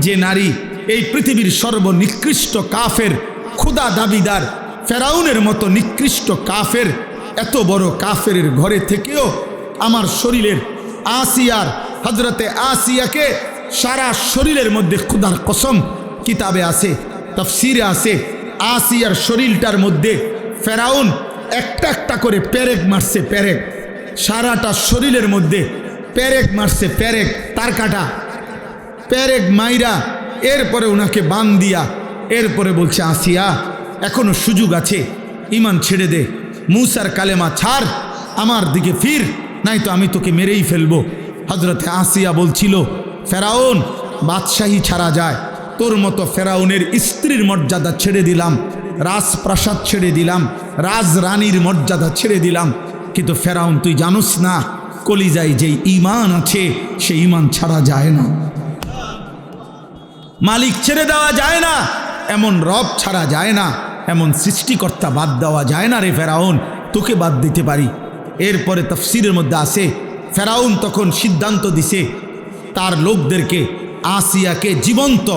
Speaker 1: যে নারী এই পৃথিবীর সর্বনিকৃষ্ট কাফের, ক্ষুদা দাবিদার ফেরাউনের মতো নিকৃষ্ট কাফের, এত বড় কাফের ঘরে থেকেও আমার শরীরের আসিয়ার, হজরতে আসিয়াকে সারা শরীরের মধ্যে ক্ষুদার কসম কিতাবে আছে, তাফসিরে আছে, আসিয়ার শরীরটার মধ্যে ফেরাউন একটা একটা করে পেরেক মারছে, পেরেক, সারাটা শরীরের মধ্যে পেরেক মারছে, পেরেক, তার কাটা পেরেক মাইরা, এরপরে ওনাকে বান দিয়া, এরপরে বলছে আসিয়া এখনো সুযোগ আছে, ইমান ছেড়ে দে, মুসার কালেমা ছাড়, আমার দিকে ফির, নাই তো আমি তোকে মেরেই ফেলবো। হজরতে আসিয়া বলছিল, ফেরাউন বাদশাহী ছাড়া যায়, তোর মতো ফেরাউনের স্ত্রীর মর্যাদা ছেড়ে দিলাম, রাজপ্রাসাদ ছেড়ে দিলাম, রাজরানীর মর্যাদা ছেড়ে দিলাম, কিন্তু ফেরাউন তুই জানোস না, কলিজায় যেই ঈমান আছে সেই ঈমান ছাড়া যায় না, মালিক ছেড়ে দেওয়া যায় না, এমন রব ছাড়া যায় না, এমন সৃষ্টিকর্তা বাদ দেওয়া যায় না রে ফেরাউন, তোকে বাদ দিতে পারি। এরপরে তাফসীরের মধ্যে আছে, ফেরাউন তখন সিদ্ধান্ত দিছে তার লোকদেরকে আসিয়াকে জীবন্ত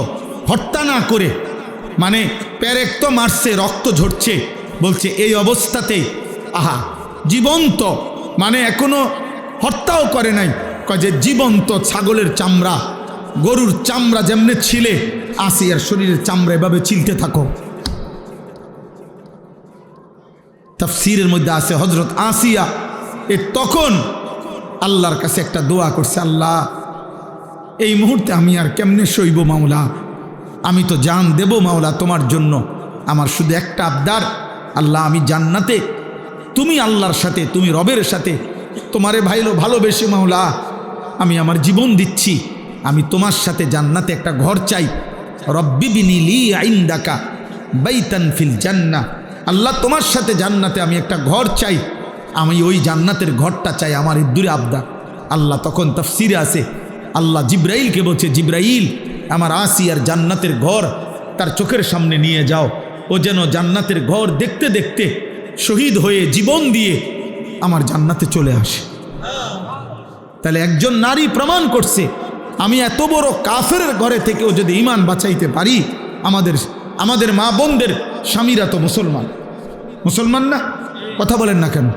Speaker 1: হত্যা না করে, মানে পেরেক তো মারছে, রক্ত ঝরছে, বলছে এই অবস্থাতে আহা জীবন্ত, মানে এখনো হত্যাও করে নাই, যে জীবন্ত ছাগলের চামড়া, গরুর চামড়া যেমনে ছিলে, আসিয়ার শরীরের চামড়া এভাবে ছিলতে থাকো, তাফসীরের মধ্যে আছে হযরত আসিয়া তখন আল্লাহর কাছে একটা দোয়া করছে, আল্লাহ এই মুহূর্তে আমি আর কেমনে সইব মাওলা, আমি তো জান দেব মাওলা তোমার জন্য, আমার শুধু একটা আবদার, আল্লাহ আমি জান্নাতে তুমি আল্লাহর সাথে, তুমি রবের সাথে তোমারে ভালোবেসে মাওলা আমি আমার জীবন দিচ্ছি, আমি তোমার সাথে জান্নাতে একটা ঘর চাই। রব্বি বিনি লি ইনদাকা বাইতান ফিল জান্নাহ, আল্লাহ তোমার সাথে জান্নাতে আমি একটা ঘর চাই, আমি ওই জান্নাতের ঘরটা চাই, আমার এই দূরে আবদার। আল্লাহ তখন তাফসীরে আছে, আল্লাহ জিব্রাইলকে বলছে, জিব্রাইল আমার আসিয়ার জান্নাতের ঘর তার চোখের সামনে নিয়ে যাও, ও যেন জান্নাতের ঘর দেখতে দেখতে শহীদ হয়ে জীবন দিয়ে আমার জান্নাতে চলে আসে। তাহলে একজন নারী প্রমাণ করছে, আমি এত বড় কাফেরের ঘরে থেকেও যদি ঈমান বাঁচাইতে পারি, আমাদের মা বোনদের স্বামীরা তো মুসলমান না? কথা বলেন না কেন?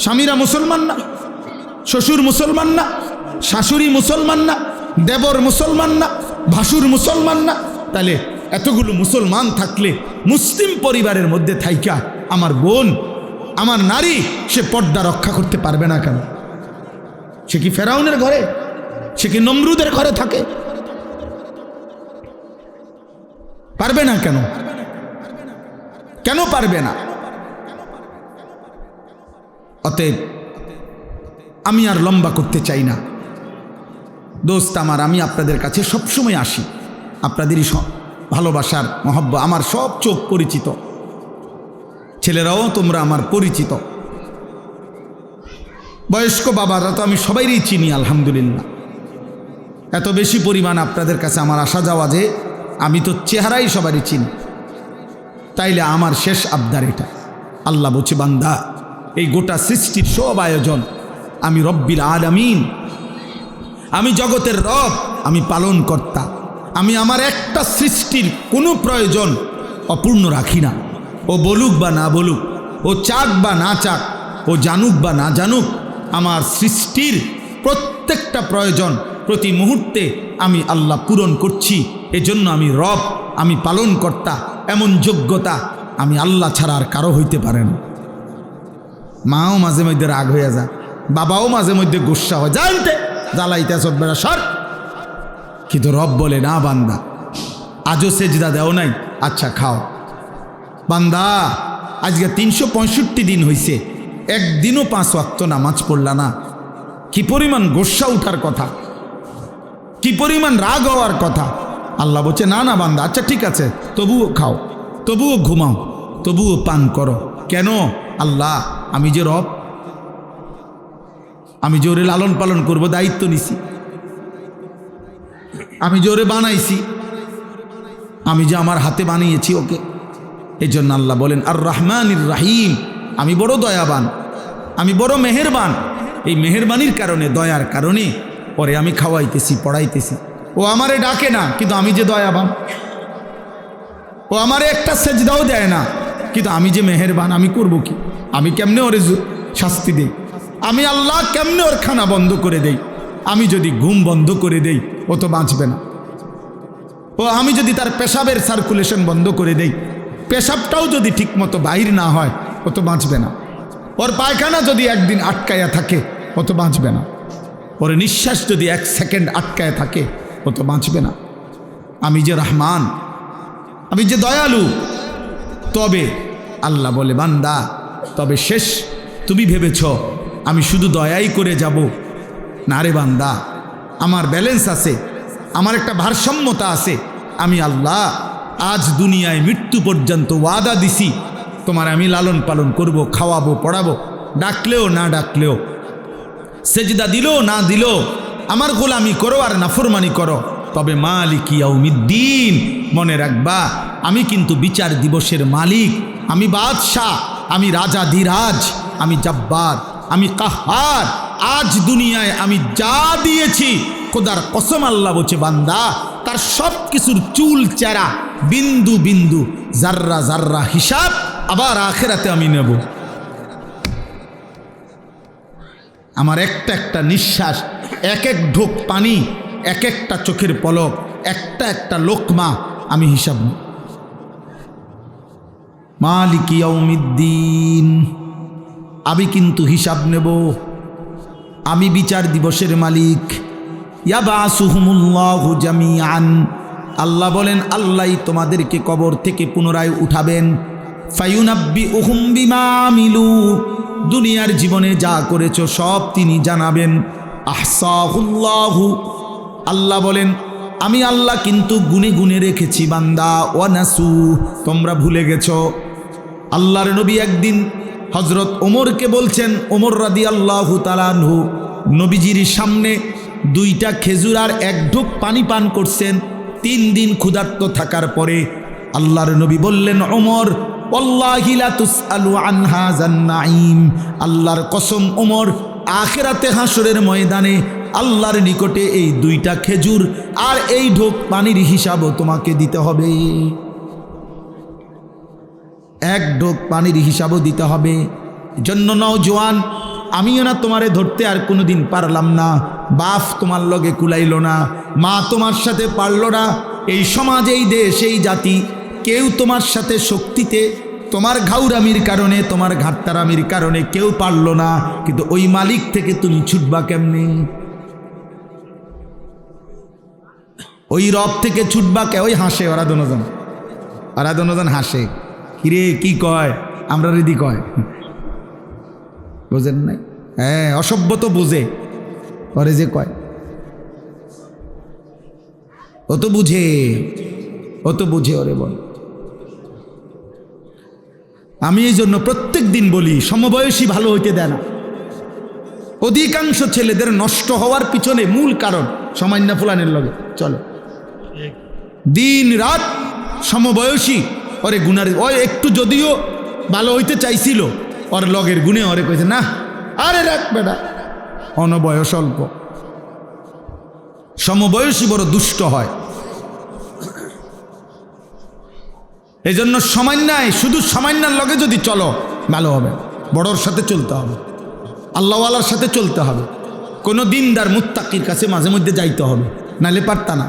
Speaker 1: স্বামীরা মুসলমান না? শ্বশুর মুসলমান না? শাশুড়ি মুসলমান না? দেবর মুসলমান না? ভাসুর মুসলমান না? তাহলে এতগুলো মুসলমান থাকলে মুসলিম পরিবারের মধ্যে থাইকা আমার বোন, আমার নারী, সে পর্দা রক্ষা করতে পারবে না কেন? সে কি ফেরাউনের ঘরে, সে কি নমরুদের ঘরে থাকে? পারবে না কেন? কেন পারবে না? অতএব আমি আর লম্বা করতে চাই না দোস্ত আমার, আমি আপনাদের কাছে সবসময় আসি, আপনাদেরই ভালোবাসার মহব্বত, আমার সব চোখ পরিচিত, ছেলেরাও তোমরা আমার পরিচিত, বয়স্ক বাবারা তো আমি সবাইরই চিনি আলহামদুলিল্লাহ। এত বেশি পরিমাণ আপনাদের কাছে আমার আসা যাওয়া যে আমি তো চেহারাই সবারই চিনি। তাইলে আমার শেষ আবদার এটা, আল্লাহ বলছে বান্দা এই গোটা সৃষ্টির সব আয়োজন আমি রব্বিল আলামিন, আমি জগতের রব, আমি পালন কর্তা, আমি আমার একটা সৃষ্টির কোনো প্রয়োজন অপূর্ণ রাখি না। ও বলুক বা না বলুক, ও চাক বা না চাক, ও জানুক বা না জানুক, আমার সৃষ্টির প্রত্যেকটা প্রয়োজন প্রতি মুহূর্তে আমি আল্লাহ পূরণ করছি। এজন্য আমি রব, আমি পালন কর্তা, এমন যোগ্যতা আমি আল্লাহ ছাড়া আর কারো হইতে পারে না। মাও মাঝে মধ্যে রাগ হইয়া যায়, বাবাও মাঝে মধ্যে গুসা হয়, জানতে জ্বালাইতে সব বেড়া সর, কিন্তু রব বলে না বান্দা আজও সেজদা দেও নাই, আচ্ছা খাও। বান্দা আজকে 365 দিন হইছে, একদিনও 5 ওয়াক্ত নামাজ পড়লা না, কি পরিমাণ গোসা উঠার কথা, কি পরিমাণ রাগ হওয়ার কথা। আল্লাহ বলছে না না বান্দা, আচ্ছা ঠিক আছে, তবুও খাও, তবুও ঘুমাও, তবুও পান করো। কেন? আল্লাহ আমি যে রব, আমি যে ওরে লালন পালন করবো দায়িত্ব নিছি, আমি যে ওরে বানাইছি, আমি যে আমার হাতে বানিয়েছি ওকে। এই জন্য আল্লাহ বলেন আর রহমানির রাহিম, আমি বড় দয়াবান, আমি বড় মেহেরবান। এই মেহেরবানির কারণে, দয়ার কারণে পরে আমি খাওয়াইতেছি, পড়াইতেছি। ও আমারে ডাকে না, কিন্তু আমি যে দয়াবান। ও আমারে একটা সেজদাও দেয় না, কিন্তু আমি যে মেহেরবান, আমি করব কি? আমি কেমনে ওরে শাস্তি দেই? আমি আল্লাহ কেমনে ওর খানা বন্ধ করে দেই? আমি যদি ঘুম বন্ধ করে দেই, ও তো বাঁচবে না। ও আমি যদি তার পেশাবের সার্কুলেশন বন্ধ করে দেই, পেশাবটাও যদি ঠিকমতো বাহির না হয়, ও তো বাঁচবে না। ওর পায়খানা যদি একদিন আটকায়া থাকে, ও তো বাঁচবে না। ওর নিঃশ্বাস যদি 1 সেকেন্ড আটকায় থাকে, ও তো বাঁচবে না। আমি যে রহমান, আমি যে দয়ালু। তবে আল্লাহ বলে বান্দা, তবে শেষ তুমি ভেবেছ আমি শুধু দয়াই করে যাব? না রে বান্দা, আমার ব্যালেন্স আছে, আমার একটা ভারসাম্যতা আছে। আমি আল্লাহ আজ দুনিয়ায় মৃত্যু পর্যন্ত ওয়াদা দিছি, তোমার আমি লালন পালন করব, খাওয়াবো, পড়াবো, ডাকলেও না ডাকলেও, সেজদা দিলেও না দিলেও, আমার গোলামি করো আর নাফরমানি করো। তবে মালিক ইয়াউমিদ্দিন, মনে রাখবা আমি কিন্তু বিচার দিবসের মালিক, আমি বাদশাহ, আমি রাজা ধীরাজ, আমি জব্বার, আমি কাহার। আজ দুনিয়ায় আমি যা দিয়েছি, খোদার কসম আল্লাহ বলছে বান্দা তার সব কিছুর চুল চেরা, বিন্দু বিন্দু, জাররা জাররা হিসাব আবার আখেরাতে আমি নেব। আমার একটা একটা নিঃশ্বাস, এক এক ঢোক পানি, এক একটা চোখের পলক, একটা একটা লোকমা আমি হিসাব নেব। মালিক ইয়াউমিদ্দিন। আমি কিন্তু হিসাব নেব, আমি বিচার দিবসের মালিক। ইয়াবাসুহুমুল্লাহু জামিআন, আল্লাহ বলেন আল্লাহই তোমাদেরকে কবর থেকে পুনরায় উঠাবেন। ফায়ুনাব্বিউহুম বিমা আমিলু, দুনিয়ার জীবনে যা করেছো সব তিনি জানাবেন। আহসাহুল্লাহু, আল্লাহ বলেন আমি আল্লাহ কিন্তু গুনে গুনে রেখেছি বান্দা। ওয়ানাসু, তোমরা ভুলে গেছো। আল্লাহর নবী একদিন হযরত ওমরকে বলছেন, ওমর রাদিয়াল্লাহু তাআলা আনহু নবীজির সামনে 2টা খেজুর আর 1 ঢোক পানি পান করছেন 3 দিন ক্ষুধার্ত থাকার পরে। আল্লাহর নবী বললেন, ওমর ওয়াল্লাহি লা তুসআলু আন হাযান নাঈম, আল্লাহর কসম ওমর, আখিরাতে হাসরের ময়দানে আল্লাহর নিকটে এই 2টা খেজুর আর এই ঢোক পানির হিসাবও তোমাকে দিতে হবে। 1 ঢোক পানির হিসাবও দিতে হবে। জন্য নওজোয়ান, আমিও না তোমারে ধরতে আর কোনোদিন পারলাম না, বাপ তোমার লগে কুলাইল না, মা তোমার সাথে পারল না, এই সমাজ, এই দেশ, এই জাতি কেউ তোমার সাথে শক্তিতে, তোমার ঘাউরামির কারণে, তোমার ঘাটতারামির কারণে কেউ পারল না, কিন্তু ওই মালিক থেকে তুমি ছুটবা কেমনে? ওই রব থেকে ছুটবা কে? ওই হাসে ওরা দুজন হাসে, কিরে কি কয়, আমরা রেডি কয়, বোঝেন নাই? হ্যাঁ, অসভ্য তো বোঝে, পরে যে কয় ও তো বুঝে ওরে বল। আমি এই জন্য প্রত্যেক দিন বলি, সমবয়সী ভালো হইতে দেয় না। অধিকাংশ ছেলেদের নষ্ট হওয়ার পিছনে মূল কারণ সামান্য ফুলানের লগে চলে, দিন রাত সমবয়সী ওরে গুনার, ওই একটু যদিও ভালো হইতে চাইছিল, ওর লগের গুণে ওরে কইছে না, আরে রাখবে না, অনবয়স অল্প। সমবয়সী বড় দুষ্ট হয়। এই জন্য সামান্যায়, শুধু সামান্যার লগে যদি চলো ভালো হবে, বড়র সাথে চলতে হবে, আল্লাহওয়ালার সাথে চলতে হবে, কোনো দিনদার মুত্তাকির কাছে মাঝে মধ্যে যাইতে হবে, নাহলে পারতা না।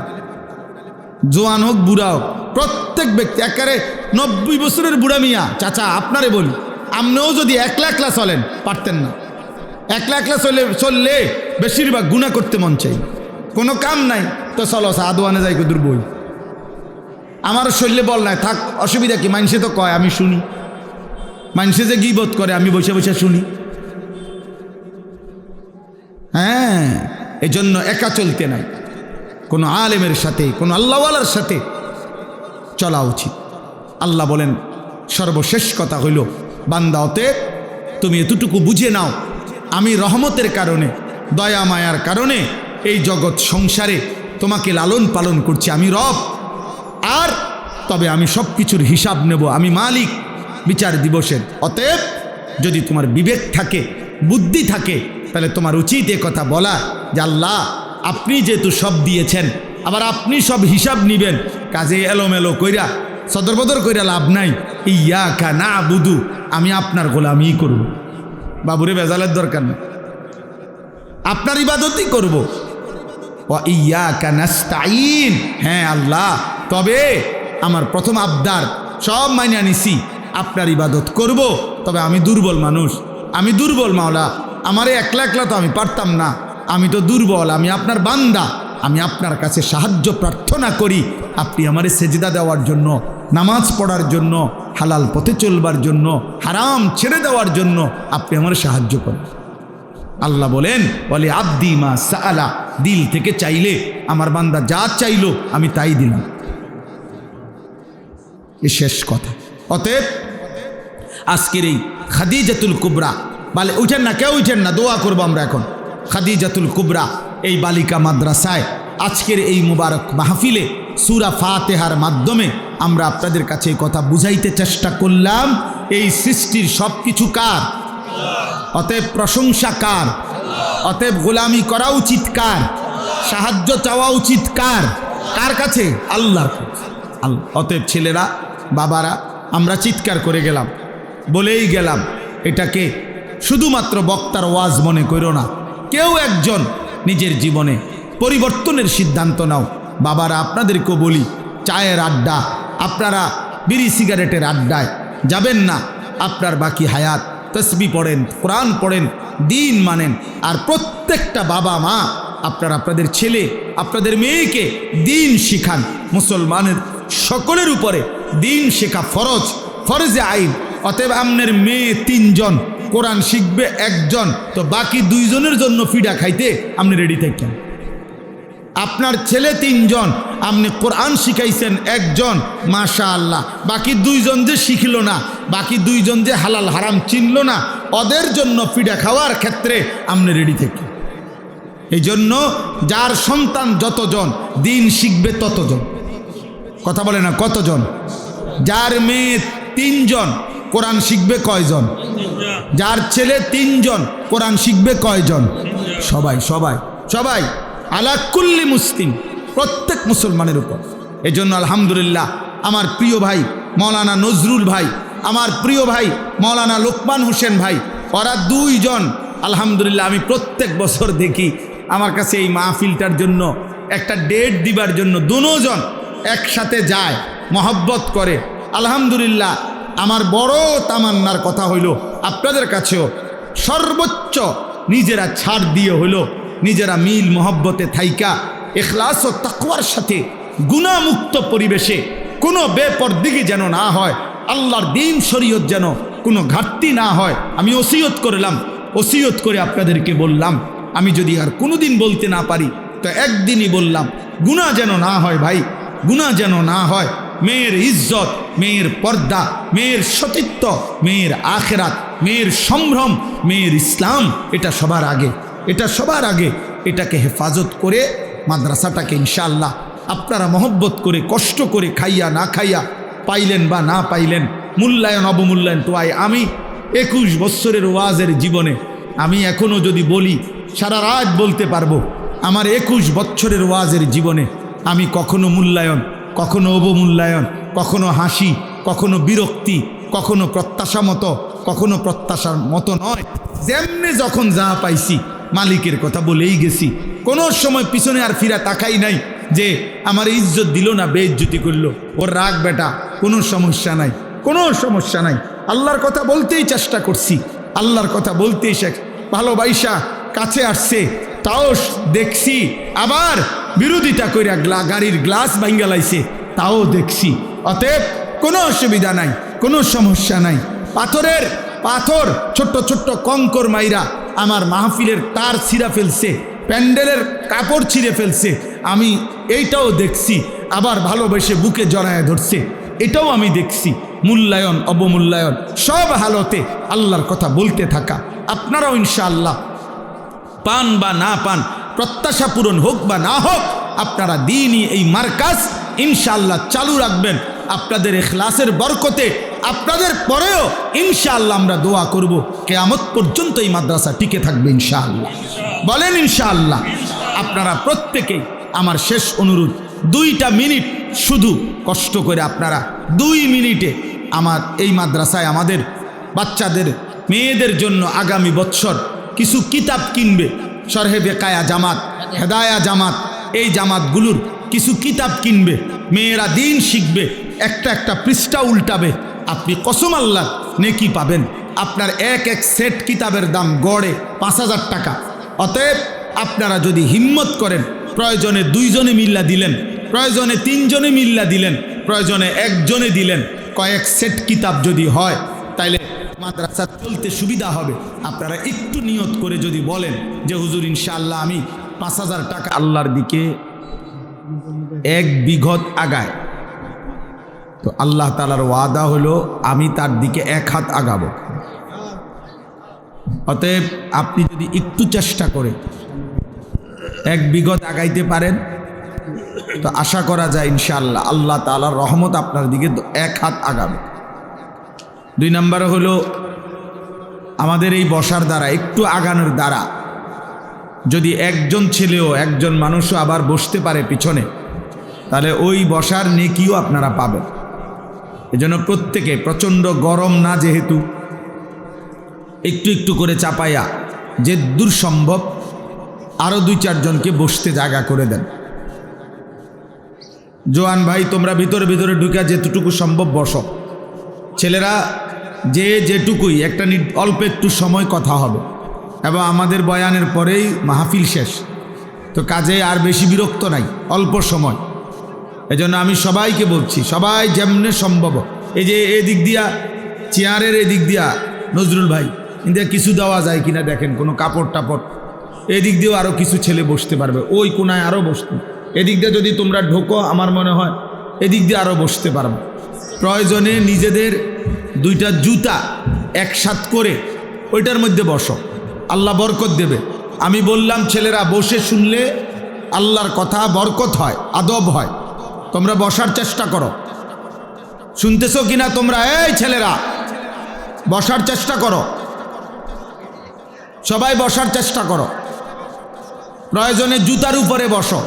Speaker 1: জোয়ান হোক বুড়া হোক, প্রত্যেক ব্যক্তি, একেবারে 90 বছরের বুড়া মিয়া চাচা আপনারে বলি, আপনিও যদি একলা একলা চলেন পারতেন না। একলা একলা চললে বেশিরভাগ গুনাহ করতে মন চাই, কোনো কাম নাই তো চলো আদোয়ানে যাই দূর বই, আমার শরীরে বল নাই, থাক অসুবিধা কি, মানুষে তো কয় আমি শুনি, মানুষে যে গীবত করে আমি বসে বসে শুনি। হ্যাঁ, এই জন্য একা চলতে নাই, কোনো আলেমের সাথে, কোনো আল্লাহওয়ালার সাথে চলা উচিত। আল্লাহ বলেন সর্বশেষ কথা হইল, বান্দা অতএব তুমি এতটুকু বুঝে নাও, আমি রহমতের কারণে, দয়া মায়ার কারণে এই জগৎ সংসারে তোমাকে লালন পালন করছি, আমি রব, আর তবে আমি সব কিছুর হিসাব নেব, আমি মালিক বিচার দিবসের। অতএব যদি তোমার বিবেক থাকে, বুদ্ধি থাকে, তাহলে তোমার উচিত এ কথা বলা যে আল্লাহ আপনি যেহেতু সব দিয়েছেন, আবার আপনি সব হিসাব নিবেন, কাজে এলোমেলো কইরা সদরবদর কইরা লাভ নাই। ইয়াকা নাবুদু, আমি আপনার গোলামি করব, বাবুরে বেজালের দরকার নেই, আপনার ইবাদতই করব। ওয়া ইয়াকা নাস্তাইন, হ্যাঁ আল্লাহ, তবে আমার প্রথম আবদার সব মাইনা নিছি, আপনার ইবাদত করব, তবে আমি দুর্বল মানুষ, আমি দুর্বল মাওলা, আমারে একলা একলা তো আমি পারতাম না, আমি তো দুর্বল, আমি আপনার বান্দা, আমি আপনার কাছে সাহায্য প্রার্থনা করি, আপনি আমারে সেজদা দেওয়ার জন্য, নামাজ পড়ার জন্য, হালাল পথে চলবার জন্য, হারাম ছেড়ে দেওয়ার জন্য আপনি আমার সাহায্য করেন। আল্লাহ বলেন বলে আব্দি মা সাআলা, দিল থেকে চাইলে আমার বান্দা যা চাইলো আমি তাই দিলাম, এ শেষ কথা। অতএব আজকের এই খাদিজাতুল কুবরা, বলে উঠেন না, কেউ উঠেন না, দোয়া করবো আমরা এখন। খাদিজাতুল কুবরা এই বালিকা মাদ্রাসায় আজকের এই মুবারক মাহফিলে সূরা ফাতিহার মাধ্যমে আমরা আপনাদের কাছে এই কথা বুঝাইতে চেষ্টা করলাম, এই সৃষ্টির সব কিছু কার? অতএব প্রশংসা কার? অতএব গোলামি করা উচিত কার? সাহায্য চাওয়া উচিত কার? কার কাছে? আল্লাহর কাছে। অতএব ছেলেরা, বাবারা, আমরা চিৎকার করে গেলাম, বলেই গেলাম, এটাকে শুধুমাত্র বক্তার ওয়াজ মনে করো না, কেউ একজন নিজের জীবনে পরিবর্তনের সিদ্ধান্ত নাও। বাবারা, আপনাদেরকেও বলি, চায়ের আড্ডা, আপনারা বিড়ি সিগারেটের আড্ডায় যাবেন না, আপনার বাকি হায়াত তসবিহ পড়েন, কোরআন পড়েন, দিন মানেন। আর প্রত্যেকটা বাবা মা আপনারা আপনাদের ছেলে, আপনাদের মেয়েকে দিন শিখান। মুসলমানের সকলের উপরে দিন শেখা ফরজ, ফরজে আইন। অতএব আপনার মেয়ে 3 জন, কোরআন শিখবে 1 জন, তো বাকি 2 জনের জন্য ফিডা খাইতে আপনি রেডি থাকেন। আপনার ছেলে 3 জন, আপনি কোরআন শিখাইছেন 1 জন, মাশাআল্লাহ। বাকি 2 জন যে শিখল না, বাকি 2 জন যে হালাল হারাম চিনল না, ওদের জন্য ফিডা খাওয়ার ক্ষেত্রে আপনি রেডি থাকেন। এই জন্য যার সন্তান যতজন দিন শিখবে ততজন। কথা বলে না কতজন? যার মেয়ে 3 জন কোরআন শিখবে কয়জন? যার ছেলে 3 জন কোরআন শিখবে কয়জন? সবাই সবাই সবাই, আলা কুল্লি মুসলিম, প্রত্যেক মুসলমানের উপর। এই জন্য আলহামদুলিল্লাহ আমার প্রিয় ভাই মৌলানা নজরুল ভাই, আমার প্রিয় ভাই মৌলানা লোকমান হোসেন ভাই, ওরা 2 জন আলহামদুলিল্লাহ আমি প্রত্যেক বছর দেখি আমার কাছে এই মাহফিলটার জন্য একটা ডেট দিবার জন্য 2 জন একসাথে যায়, মহব্বত করে। আলহামদুলিল্লাহ আমার বড় তামান্নার কথা হইল আপনাদের কাছেও সর্বোচ্চ নিজেরা ছাড় দিয়ে হইল, নিজেরা মিল মহব্বতে থাইকা ইখলাস ও তাকওয়ার সাথে গুনাহমুক্ত পরিবেশে কোনো বেপরদিগি যেন না হয়, আল্লাহর দ্বীন শরীয়ত যেন কোনো ঘাটতি না হয়। আমি ওসিয়ত করলাম, ওসিয়ত করে আপনাদেরকে বললাম, আমি যদি আর কোনোদিন বলতে না পারি তো একদিনই বললাম, গুনাহ যেন না হয় ভাই, গুনাহ যেন না হয়। মেয়ের ইজ্জত, মেয়ের পর্দা, মেয়ের সতীত্ব, মেয়ের আখেরাত, মেয়ের সম্ভ্রম, মেয়ের ইসলাম, এটা সবার আগে, এটা সবার আগে। এটাকে হেফাজত করে মাদ্রাসাটাকে ইনশাআল্লাহ আপনারা মহব্বত করে কষ্ট করে খাইয়া না খাইয়া, পাইলেন বা না পাইলেন, মূল্যায়ন অবমূল্যায়ন তো আমি 21 বছরের ওয়াজের জীবনে আমি এখনও যদি বলি সারা রাত বলতে পারবো। আমার 21 বছরের ওয়াজের জীবনে আমি কখনো মূল্যায়ন, কখনো অবমূল্যায়ন, কখনো হাসি, কখনো বিরক্তি, কখনো প্রত্যাশা মতো, কখনো প্রত্যাশার মতো নয়, যেমনি যখন যা পাইছি মালিকের কথা বলেই গেছি। কোনো সময় পিছনে আর ফিরা তাকাই নাই যে আমার ইজ্জত দিল না, বেইজ্জতি করলো, ওর রাগ বেটা, কোনো সমস্যা নাই, কোনো সমস্যা নাই। আল্লাহর কথা বলতেই চেষ্টা করছি, আল্লাহর কথা বলতেই ভালোবাসা কাছে আসছে, তাও দেখছি। আবার বিরোধিতা কইরা গাড়ির গ্লাস ভাঙ্গা লাইছে, তাও দেখছি। অতএব কোনো অসুবিধা নাই, কোনো সমস্যা নাই। পাথর ছোট্ট ছোট্ট কঙ্কর মাইরা আমার মাহফিলের তার ছিঁড়া ফেলছে, প্যান্ডেলের কাপড় ছিঁড়ে ফেলছে, আমি এইটাও দেখছি। আবার ভালোবেসে বুকে জড়ায় ধরছে, এটাও আমি দেখছি। মূল্যায়ন অবমূল্যায়ন সব হালতে আল্লাহর কথা বলতে থাকা। আপনারাও ইনশাআল্লাহ পান বা না পান, প্রত্যাশা পূরণ হোক বা না হোক, আপনারা দিনই এই মার্কাজ ইনশাআল্লাহ চালু রাখবেন। আপনাদের ইখলাসের বরকতে আপনাদের পরেও ইনশাআল্লাহ আমরা দোয়া করব কিয়ামত পর্যন্ত এই মাদ্রাসা টিকে থাকবে ইনশাআল্লাহ। বলেন ইনশাআল্লাহ। আপনারা প্রত্যেকেই, আমার শেষ অনুরোধ, 2টা মিনিট শুধু কষ্ট করে আপনারা 2 মিনিটে আমার এই মাদ্রাসায় আমাদের বাচ্চাদের মেয়েদের জন্য আগামী বছর কিছু কিতাব কিনবে। শরহে বেকায়া জামাত, হেদায়া জামাত, এই জামাতগুলোর কিছু কিতাব কিনবে, মেয়েরা দিন শিখবে, একটা একটা পৃষ্ঠা উল্টাবে। আপনি কসম আল্লাহ নেকি পাবেন। আপনার এক সেট কিতাবের দাম গড়ে 5000 টাকা। অতএব আপনারা যদি হিম্মত করেন, প্রয়োজনে 2 জনে মিল্লা দিলেন, প্রয়োজনে 3 জনে মিল্লা দিলেন, প্রয়োজনে 1 জনে দিলেন, কয়েক সেট কিতাব যদি হয় তাইলে মাদ্রাসা চলতে সুবিধা হবে। আপনারা একটু নিয়ত করে যদি বলেন যে হুজুর ইনশাআল্লাহ আমি 5000 টাকা আল্লাহর দিকে 1 বিঘত আগায়, তো আল্লাহ তাআলার ওয়াদা হলো আমি তার দিকে 1 হাত আগাবো। অতএব আপনি যদি একটু চেষ্টা করে 1 বিঘত আগাইতে পারেন তো আশা করা যায় ইনশাআল্লাহ আল্লাহ তাআলার রহমত আপনার দিকে 1 হাত আগাবে। 2 নম্বরে হলো আমাদের এই বসার দ্বারা, একটু আগানোর দ্বারা যদি একজন ছেলেও, একজন মানুষও আবার বসতে পারে পিছনে, তাহলে ওই বসার নেকিও আপনারা পাবেন। এজন্য প্রত্যেকে, প্রচণ্ড গরম না যেহেতু, একটু একটু করে চাপাইয়া যে দূর সম্ভব আরও 2-4 জনকে বসতে জায়গা করে দেন। জোয়ান ভাই তোমরা ভিতরে ভিতরে ঢুকে যেতটুকু সম্ভব বসো। ছেলেরা যে যেটুকুই একটা অল্প একটু সময় কথা হবে এবং আমাদের বয়ানের পরেই মাহফিল শেষ, তো কাজে আর বেশি বিরক্ত নাই, অল্প সময়। এজন্য আমি সবাইকে বলছি, সবাই যেমনে সম্ভব, এই যে এদিক দিয়া চেয়ারের এদিক দিয়া নজরুল ভাই ইন্দিয়া কিছু দেওয়া যায় কিনা দেখেন, কোনো কাপড় টাপড়, এদিক দিয়েও আরও কিছু ছেলে বসতে পারবে, ওই কোনায় আরও বসতে, এদিক দিয়ে যদি তোমরা ঢোকো আমার মনে হয় এদিক দিয়ে আরও বসতে পারবে। প্রয়োজনে নিজেদের দুইটা জুতা একসাথ করে ওইটার মধ্যে বসো, আল্লাহ বরকত দেবে। আমি বললাম ছেলেরা বসে শুনলে আল্লাহর কথা বরকত হয়, আদব হয়। তোমরা বসার চেষ্টা করো, শুনতেছো কিনা তোমরা? এই ছেলেরা বসার চেষ্টা করো, সবাই বসার চেষ্টা করো। প্রয়োজনে জুতার উপরে বসো,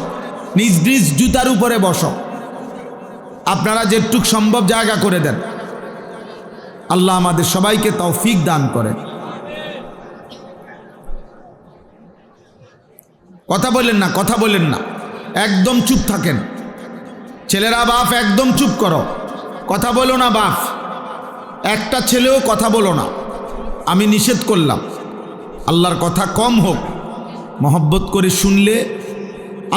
Speaker 1: নিজ নিজ জুতার উপরে বসো। আপনারা যেটুক সম্ভব জায়গা করে দেন। আল্লাহ আমাদের সবাইকে তৌফিক দান করে। কথা বলেন না, কথা বলেন না, একদম চুপ থাকেন। ছেলেরা বাপ একদম চুপ করো, কথা বলো না বাপ, একটা ছেলেও কথা বলো না। আমি নিষেধ করলাম, আল্লাহর কথা কম হোক, মহব্বত করে শুনলে,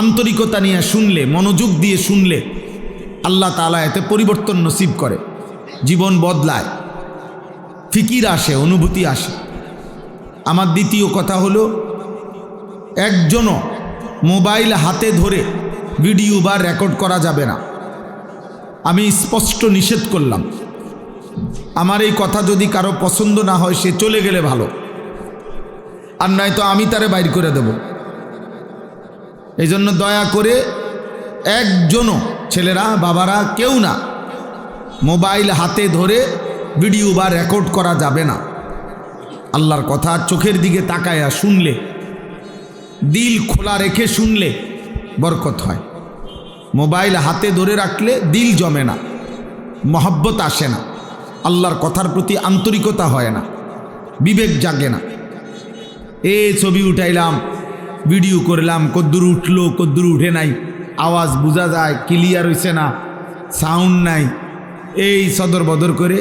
Speaker 1: আন্তরিকতা নিয়ে শুনলে, মনোযোগ দিয়ে শুনলে আল্লাহ তাআলা এতে পরিবর্তন নসিব করে, জীবন বদলায়, ফিকির আসে, অনুভূতি আসে। আমার দ্বিতীয় কথা হলো, একজনও মোবাইল হাতে ধরে ভিডিও বা রেকর্ড করা যাবে না। আমি স্পষ্ট নিষেধ করলাম। আমার এই কথা যদি কারো পছন্দ না হয় সে চলে গেলে ভালো, আর নয়তো আমি তারে বাইর করে দেব। এই জন্য দয়া করে একজনও, ছেলেরা বাবারা কেউ না, মোবাইল হাতে ধরে ভিডিও বা রেকর্ড করা যাবে না। আল্লাহর কথা চোখের দিকে তাকায়া শুনলে, দিল খোলা রেখে শুনলে বরকত হয়। মোবাইল হাতে ধরে রাখলে দিল জমে না, মহব্বত আসে না, আল্লাহর কথার প্রতি আন্তরিকতা হয় না, বিবেক জাগে না। ছবি উঠাইলাম, ভিডিও করলাম, কদ্দুর উঠলো কদ্দুর উঠে নাই, আওয়াজ বোঝা যায়, ক্লিয়ার হইছে না, সাউন্ড নাই, এই সদর বদর করে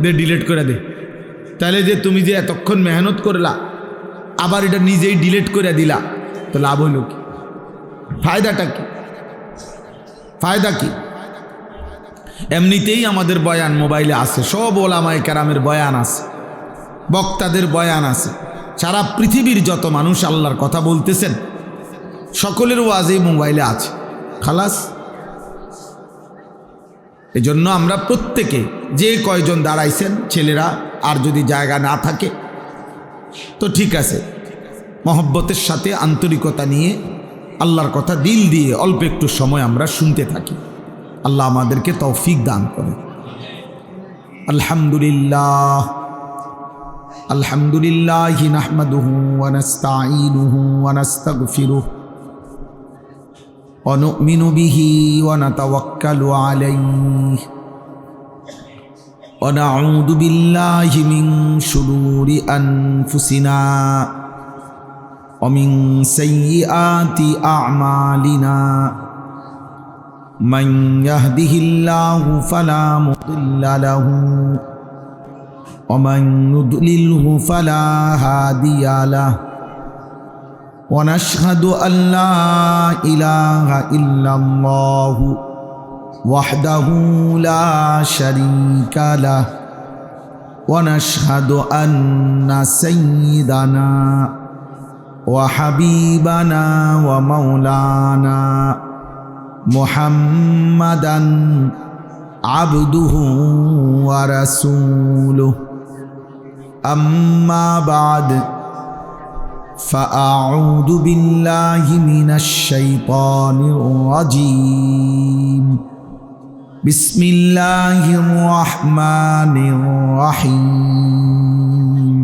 Speaker 1: দে ডিলিট করে দে। তাহলে যে তুমি যে এতক্ষণ মেহনত করলা আবার এটা নিজেই ডিলিট করে দিলা, তো লাভ হইল কি? ফায়দাটা কি? ফায়দা কি? এমনিতেই আমাদের বয়ান মোবাইলে আছে, সব ওলামায়ে কেরামের বয়ান আছে, বক্তাদের বয়ান আছে। সারা পৃথিবীর যত মানুষ আল্লাহর কথা বলতেছেন সকলের ওয়াজই মোবাইলে আছে, খালাস। এজন্য আমরা প্রত্যেকে, যে কয়জন দাঁড়াইছেন ছেলেরা, আর যদি জায়গা না থাকে তো ঠিক আছে, মহব্বতের সাথে আন্তরিকতা নিয়ে আল্লাহর কথা দিল দিয়ে অল্প একটু সময় আমরা শুনতে থাকি। আল্লাহ আমাদেরকে তৌফিক দান করে। আলহামদুলিল্লাহ, আলহামদুলিল্লাহি নাহমাদুহু ওয়া নাস্তাঈনুহু ওয়া নাস্তাগফিরুহু ওয়া নু'মিনু বিহি ওয়া নাতাওয়াক্কালু আলাইহি ওয়া নাউযু বিল্লাহি মিন শুরুরি আনফুসিনা ওয়া মিন সাইয়্যাতি আ'মালিনা। মান ইয়াহদিহিল্লাহু ফালা মুদিল্লা লাহু ওয়া মান ইউদ্লিলহু ফালা হাদিয়া লাহু। ওয়া নাশহাদু আল লা ইলাহা ইল্লাল্লাহু ওয়াহদাহু লা শারীকা লাহু ওয়া নাশহাদু আন্না সাইয়্যিদানা ওয়া হাবিবানা ওয়া মাওলানা মুহাম্মাদান আবদুহু ওয়া রাসূলুহু। আম্মা বা'দ, ফাআউযু বিল্লাহি মিনাশ শাইতানির রাজীম। বিসমিল্লাহির রাহমানির রাহিম।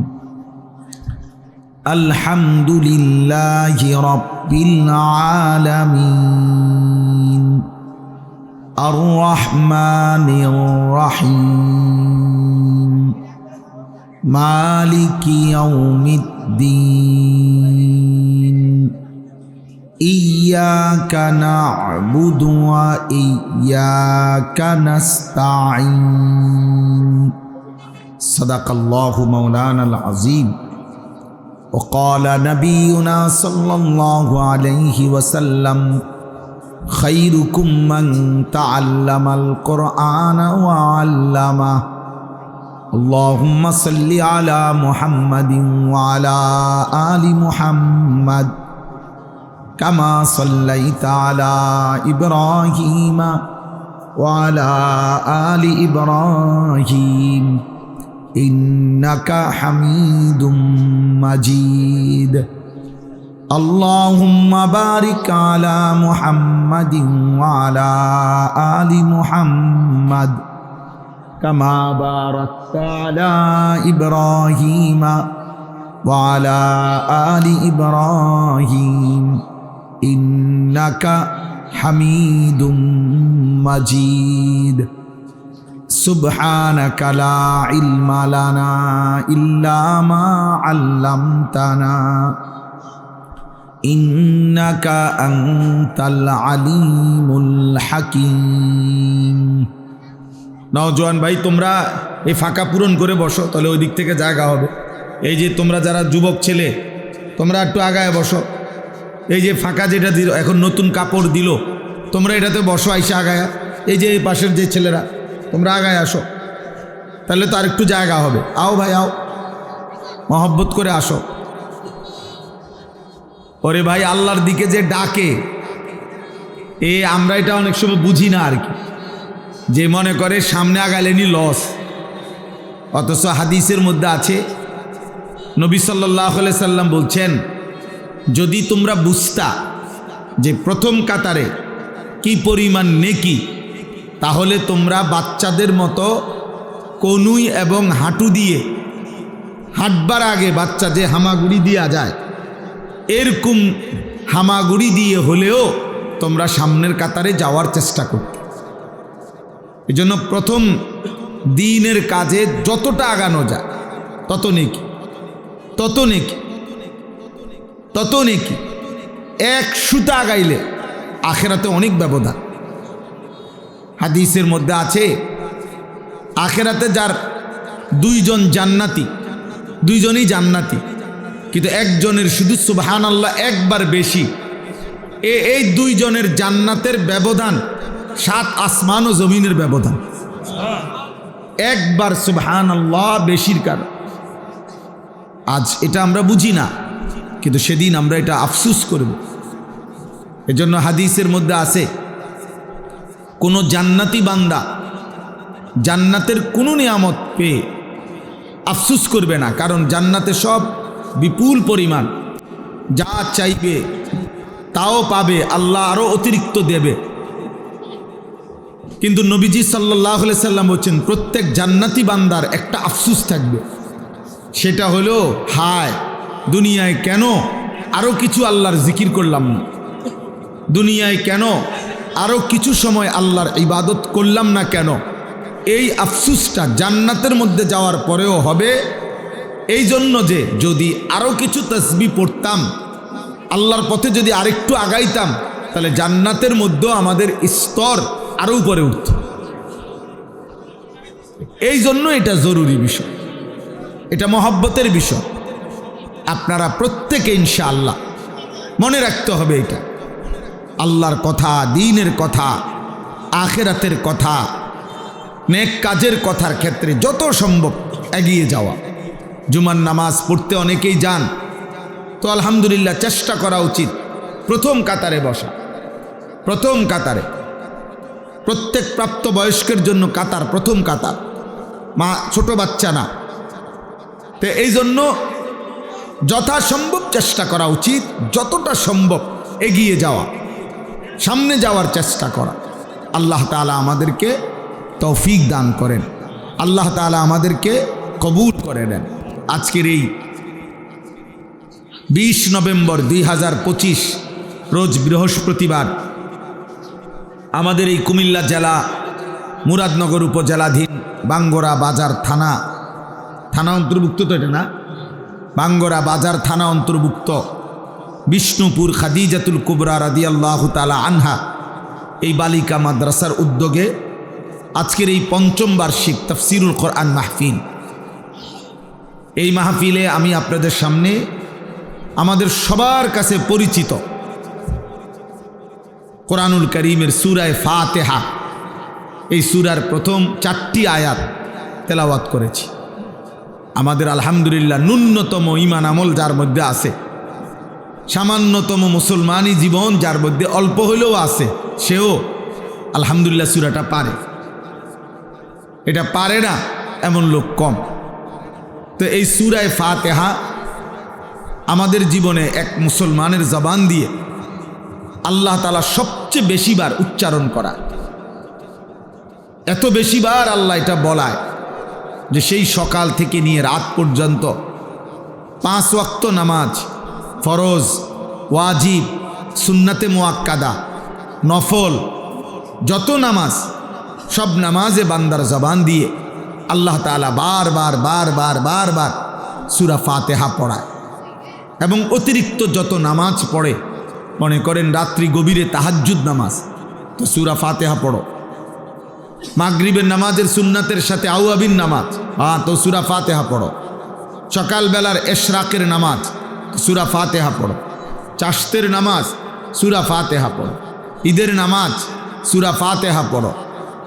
Speaker 1: আলহামদুলিল্লাহি রাব্বিল আলামিন, আর রহমানির রহিম, মালিকি ইয়াউমিদ্দিন। ইয়্যাকা না'বুদু ওয়া ইয়্যাকা নাস্তাঈন। সাদাকাল্লাহু মাওলানাল আযীম। وقال نبينا صلى الله عليه وسلم خيركم من تعلم القرآن وعلمه اللهم صل على محمد وعلى آل محمد كما صليت على إبراهيم وعلى آل إبراهيم إنك حميد مجيد اللهم بارك على محمد وعلى آل محمد كما باركت على إبراهيم وعلى آل إبراهيم إنك حميد مجيد سبحانك لا علم لنا إلا ما علمتنا إنك أنت العليم الحكيم। নওজোয়ান ভাই, তোমরা এই ফাঁকা পূরণ করে বসো, তাহলে ওই দিক থেকে জায়গা হবে। এই যে তোমরা যারা যুবক ছেলে, তোমরা একটু আগায় বসো। এই যে ফাঁকা যেটা দিল, এখন নতুন কাপড় দিল, তোমরা এটাতে বসো আইসা আগায়া। এই যে এই পাশের যে ছেলেরা, তোমরা আগায় আসো, তাহলে তো আর একটু জায়গা হবে। আও ভাই আও, মহব্বত করে আসো। ওরে ভাই, আল্লাহর দিকে যে ডাকে, আমরা এটা অনেক সময় বুঝি না আর কি, যে মনে করে সামনে আগালেনি লস। অথচ হাদিসের মধ্যে আছে, নবী সাল্লাল্লাহু আলাইহি সাল্লাম বলছেন, যদি তোমরা বুঝতা যে প্রথম কাতারে কি পরিমাণ নেকি, তাহলে তোমরা বাচ্চাদের মতো কনুই এবং হাঁটু দিয়ে হাঁটবার আগে বাচ্চা যে হামাগুড়ি দেওয়া যায়, এরকম হামাগুড়ি দিয়ে হলেও তোমরা সামনের কাতারে যাওয়ার চেষ্টা করতে। এই জন্য প্রথম দিনের কাজে যতটা আগানো যায় তত নেকি, তত নেকি, তত নেকি। এক সুতা আগাইলে আখেরাতে অনেক ব্যবধান। হাদিসের মধ্যে আছে, আখেরাতে যার দুইজন জান্নাতি, দুইজনই জান্নাতি, কিন্তু একজনের শুধু সুবহানাল্লাহ একবার বেশি, এই দুইজনের জান্নাতের ব্যবধান 7 আসমান ও জমিনের ব্যবধান। একবার সুবহানাল্লাহ বেশির কারণ। আজ এটা আমরা বুঝি না, কিন্তু সেদিন আমরা এটা আফসোস করব। এজন্য হাদিসের মধ্যে আছে, কোনো জান্নাতি বান্দা জান্নাতের কোনো নিয়ামত পেয়ে আফসোস করবে না, কারণ জান্নাতে সব বিপুল পরিমাণ, যা চাইবে তাও পাবে, আল্লাহ আরও অতিরিক্ত দেবে। কিন্তু নবীজি সাল্লাল্লাহু আলাইহি সাল্লাম বলছেন, প্রত্যেক জান্নাতি বান্দার একটা আফসোস থাকবে, সেটা হলো, হায় দুনিয়ায় কেন আরও কিছু আল্লাহর জিকির করলাম না, দুনিয়ায় কেন আরও কিছু সময় আল্লাহর ইবাদত করলাম না কেন। এই আফসোসটা জান্নাতের মধ্যে যাওয়ার পরেও হবে, এই জন্য যে যদি আরও কিছু তাসবিহ পড়তাম, আল্লাহর পথে যদি আরেকটু আগাইতাম, তাহলে জান্নাতের মধ্যেও আমাদের স্তর আরও উপরে উঠত। এই জন্য এটা জরুরি বিষয়, এটা মহব্বতের বিষয়। আপনারা প্রত্যেকে ইনশাআল্লাহ মনে রাখতে হবে, এটা আল্লাহর কথা, দ্বীনের কথা, আখিরাতের কথা, নেক কাজের কথার ক্ষেত্রে যত সম্ভব এগিয়ে যাওয়া। জুমার নামাজ পড়তে অনেকেই যান, তো আলহামদুলিল্লাহ চেষ্টা করা উচিত প্রথম কাতারে বসা। প্রথম কাতারে প্রত্যেক প্রাপ্ত বয়স্কের জন্য কাতার, প্রথম কাতার, মা ছোট বাচ্চা না। তো এই জন্য যথাসম্ভব চেষ্টা করা উচিত, যতটা সম্ভব এগিয়ে যাওয়া, সামনে যাওয়ার চেষ্টা করা। আল্লাহ তাআলা আমাদেরকে তৌফিক দান করেন, আল্লাহ তাআলা আমাদেরকে কবুল করে নেন। আজকের এই 20 নভেম্বর 2025 রোজ বৃহস্পতিবার আমাদের এই কুমিল্লা জেলা মুরাদনগর উপজেলাধীন বাঙ্গরা বাজার থানা অন্তর্ভুক্ত, তো এটা না, বাঙ্গরা বাজার থানা অন্তর্ভুক্ত বিষ্ণুপুর খাদিজাতুল কুবরা রাদিয়াল্লাহু তাআলা আনহা এই বালিকা মাদ্রাসার উদ্যোগে আজকের এই 5ম বার্ষিক তাফসিরুল কোরআন মাহফিল এই মাহফিলে আমি আপনাদের সামনে আমাদের সবার কাছে পরিচিত কোরআনুল কারীমের সূরায়ে ফাতিহা, এই সূরার প্রথম 4টি আয়াত তেলাওয়াত করেছি। আমাদের আলহামদুলিল্লাহ ন্যূনতম ঈমান আমল যার মধ্যে আছে, সামান্যতম মুসলমানি জীবন যার মধ্যে অল্প হলেও আছে, সেও আলহামদুলিল্লাহ সূরাটা পারে। এটা পারে না এমন লোক কম। তো এই সূরায়ে ফাতিহা আমাদের জীবনে এক মুসলমানের জবান দিয়ে আল্লাহ তাআলা সবচেয়ে বেশিবার উচ্চারণ করা, এত বেশিবার আল্লাহ এটা বলায় যে সেই সকাল থেকে নিয়ে রাত পর্যন্ত 5 ওয়াক্ত নামাজ, ফরজ, ওয়াজিব, সুন্নাতে মুআক্কাদা, নফল, যত নামাজ, সব নামাজে বান্দার জবান দিয়ে আল্লাহ তাআলা বারবার বারবার বারবার সূরা ফাতিহা পড়ায়। এবং অতিরিক্ত যত নামাজ পড়ে, মনে করেন রাত্রি গভীরে তাহাজ্জুদ নামাজ, তো সূরা ফাতিহা পড়ো। মাগরিবের নামাজের সুন্নাতের সাথে আওয়াবিন নামাজ, তো সূরা ফাতিহা পড়ো। সকালবেলার এশরাকের নামাজ, সূরা ফাতিহা পড়ো। চাশতের নামাজ, সূরা ফাতিহা পড়ো। ঈদের নামাজ, সূরা ফাতিহা পড়ো।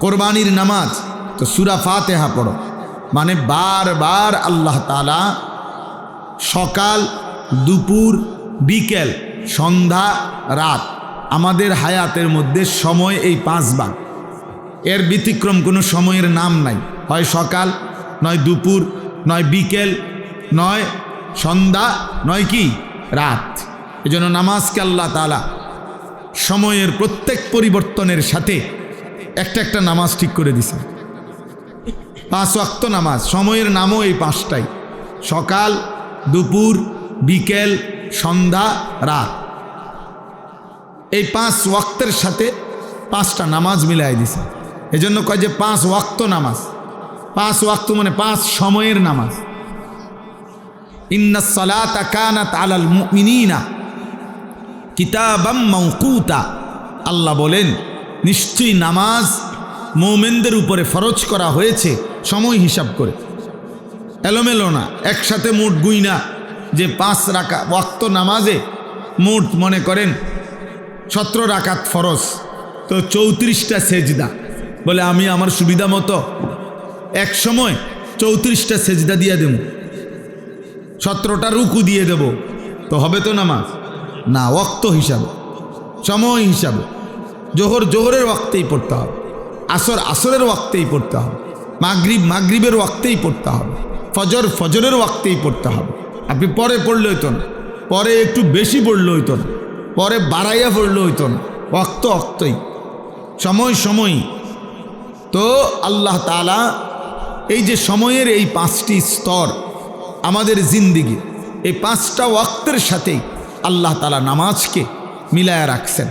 Speaker 1: কোরবানির নামাজ, তো সূরা ফাতিহা পড়ো। মানে বারবার আল্লাহ তাআলা সকাল, দুপুর, বিকেল, সন্ধ্যা, রাত, আমাদের হায়াতের মধ্যে সময় এই 5 ভাগ, এর ব্যতিক্রম কোনো সময়ের নাম নাই। হয় সকাল, নয় দুপুর, নয় বিকেল, নয় সন্ধ্যা, নয় কি রাত। এজন্য নামাজকে আল্লাহ তাআলা সময়ের প্রত্যেক পরিবর্তনের সাথে একটা একটা নামাজ ঠিক করে দিছে। 5 ওয়াক্ত নামাজ, সময়ের নামও এই 5টাই, সকাল, দুপুর, বিকেল, সন্ধ্যা, রাত। এই 5 ওয়াক্তের সাথে 5টা নামাজ মিলাই দিছে। এজন্য কয় যে 5 ওয়াক্ত নামাজ। 5 ওয়াক্ত মানে 5 সময়ের নামাজ। ইন্নাস সালাতা কানাত আলাল মুমিনিনা কিতাবাম মাওকুতা। আল্লাহ বলেন, নিশ্চয়ই নামাজ মুমিনদের উপরে ফরজ করা হয়েছে সময় হিসাব করে, এলোমেলো না। একসাথে মোট গুইনা যে 5 রাকাত ওয়াক্ত নামাজে মোট মনে করেন 17 রাকাত ফরজ, তো 34টা সেজদা। বলে আমি আমার সুবিধা মতো এক সময় 34টা সেজদা দিয়ে দেব, 17টা রুকু দিয়ে দেব, তো হবে তো নামাজ? না, ওয়াক্ত হিসাবে, সময় হিসাবে। জোহর জোহরের ওয়াক্তেই পড়তে হবে, আসর আসরের ওয়াক্তেই পড়তে হবে, মাগরিব মাগরিবের ওয়াক্তেই পড়তে হবে, ফজর ফজরের ওয়াক্তেই পড়তে হবে। আপনি পরে পড়লে হইতো না, পরে একটু বেশি পড়লে হইতো না, পরে বাড়াইয়া পড়লে হইতো না, ওয়াক্ত ওয়াক্তই, সময় সময়ই। তো আল্লাহ তাআলা এই যে সময়ের এই 5টি স্তর আমাদের জিন্দিগি, এই 5টা ওয়াক্তের সাথেই আল্লাহ তাআলা নামাজকে মিলায়া রাখছেন।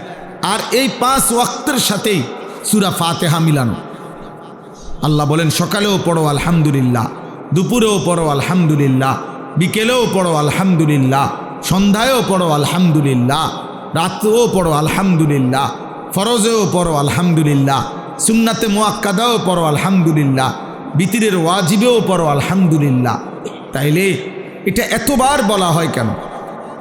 Speaker 1: আর এই 5 ওয়াক্তের সাথেই সূরা ফাতিহা মিলানো। আল্লাহ বলেন, সকালেও পড়ো আলহামদুলিল্লাহ, দুপুরেও পড়ো আলহামদুলিল্লাহ, বিকেলেও পড়ো আলহামদুলিল্লাহ, সন্ধ্যায়ও পড়ো আলহামদুলিল্লাহ, রাতেও পড়ো আলহামদুলিল্লাহ, ফরজেও পড়ো আলহামদুলিল্লাহ, সুন্নাতে মুআক্কাদাও পড়ো আলহামদুলিল্লাহ, বিতিরের ওয়াজিবেও পড়ো আলহামদুলিল্লাহ। তাইলে এটা এতবার বলা হয় কেন?